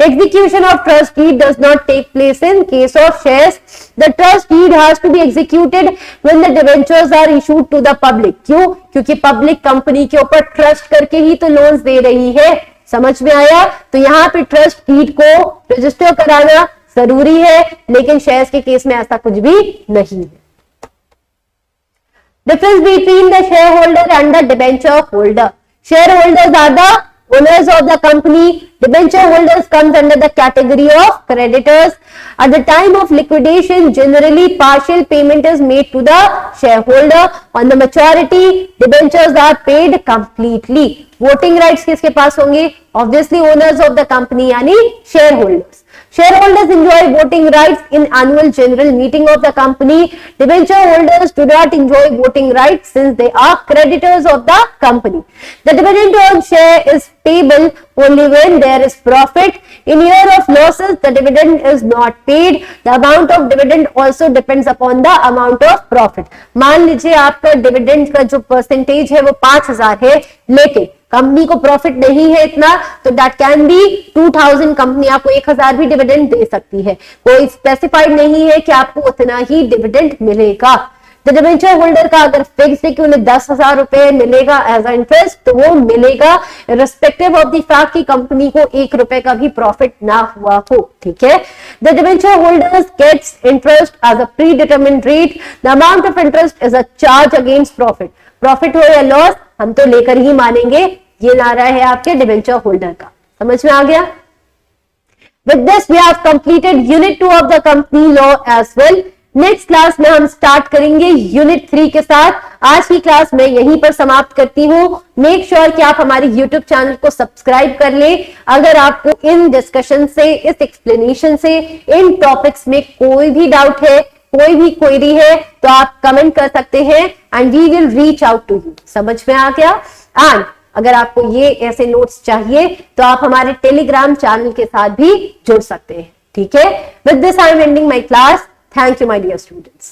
Execution of trust deed does not take place in case of shares. The trust deed has to be executed when the debentures are issued to the public. क्यों? क्योंकि पब्लिक कंपनी के ऊपर trust करके ही तो loans दे रही है। समझ में आया? तो यहाँ पे ट्रस्ट डीड को रजिस्टर कराना जरूरी है, लेकिन शेयर्स के केस में ऐसा कुछ भी नहीं है। Difference between the shareholder and the debenture holder. Shareholders are the owners of the company. Debenture holders comes under the category of creditors. At the time of liquidation, generally partial payment is made to the shareholder. On the maturity, debentures are paid completely. Voting rights किसके पास होंगे? Obviously owners of the company यानी shareholders. Shareholders enjoy voting rights in annual general meeting of the company. Debenture holders do not enjoy voting rights since they are creditors of the company. The dividend on share is payable only when there is profit. In year of losses, the dividend is not paid. The amount of dividend also depends upon the amount of profit. मान लीजिए आपका dividend का जो percentage है वो 5,000 है, लेकिन company को प्रॉफिट नहीं है इतना, तो दैट कैन बी 2,000। कंपनी आपको 1,000 भी डिविडेंड दे सकती है, कोई स्पेसिफाइड नहीं है कि आपको उतना ही डिविडेंड मिलेगा। तो डिबेंचर होल्डर का अगर फिक्स है कि उन्हें 10,000 रुपए मिलेगा एज अ इंटरेस्ट, तो वो मिलेगा रिस्पेक्टिव ऑफ द फैक्ट कि कंपनी को 1 रुपए का भी प्रॉफिट ना हुआ हो, ठीक है। The debenture holders gets interest as a pre determined rate. The amount of interest is a charge against profit. Profit हो या लॉस हम तो लेकर ही मानेंगे ये नारा है आपके डिबेंचर होल्डर का। समझ में आ गया? With this we have completed unit 2 of the company law as well. Next class में हम स्टार्ट करेंगे यूनिट 3 के साथ। आज की क्लास मैं यहीं पर समाप्त करती हूं। मेक श्योर कि आप हमारे यूट्यूब चैनल को सब्सक्राइब कर लें। अगर आपको इन डिस्कशन से, इस एक्सप्लेनेशन से, इन टॉपिक्स में कोई भी डाउट है, कोई भी क्वेरी है, तो आप कमेंट कर सकते हैं and we will reach out to you. समझ में आ गया? एंड अगर आपको ये ऐसे नोट्स चाहिए तो आप हमारे टेलीग्राम चैनल के साथ भी जुड़ सकते हैं। ठीक है? With this I am ending my class. Thank you, my dear students.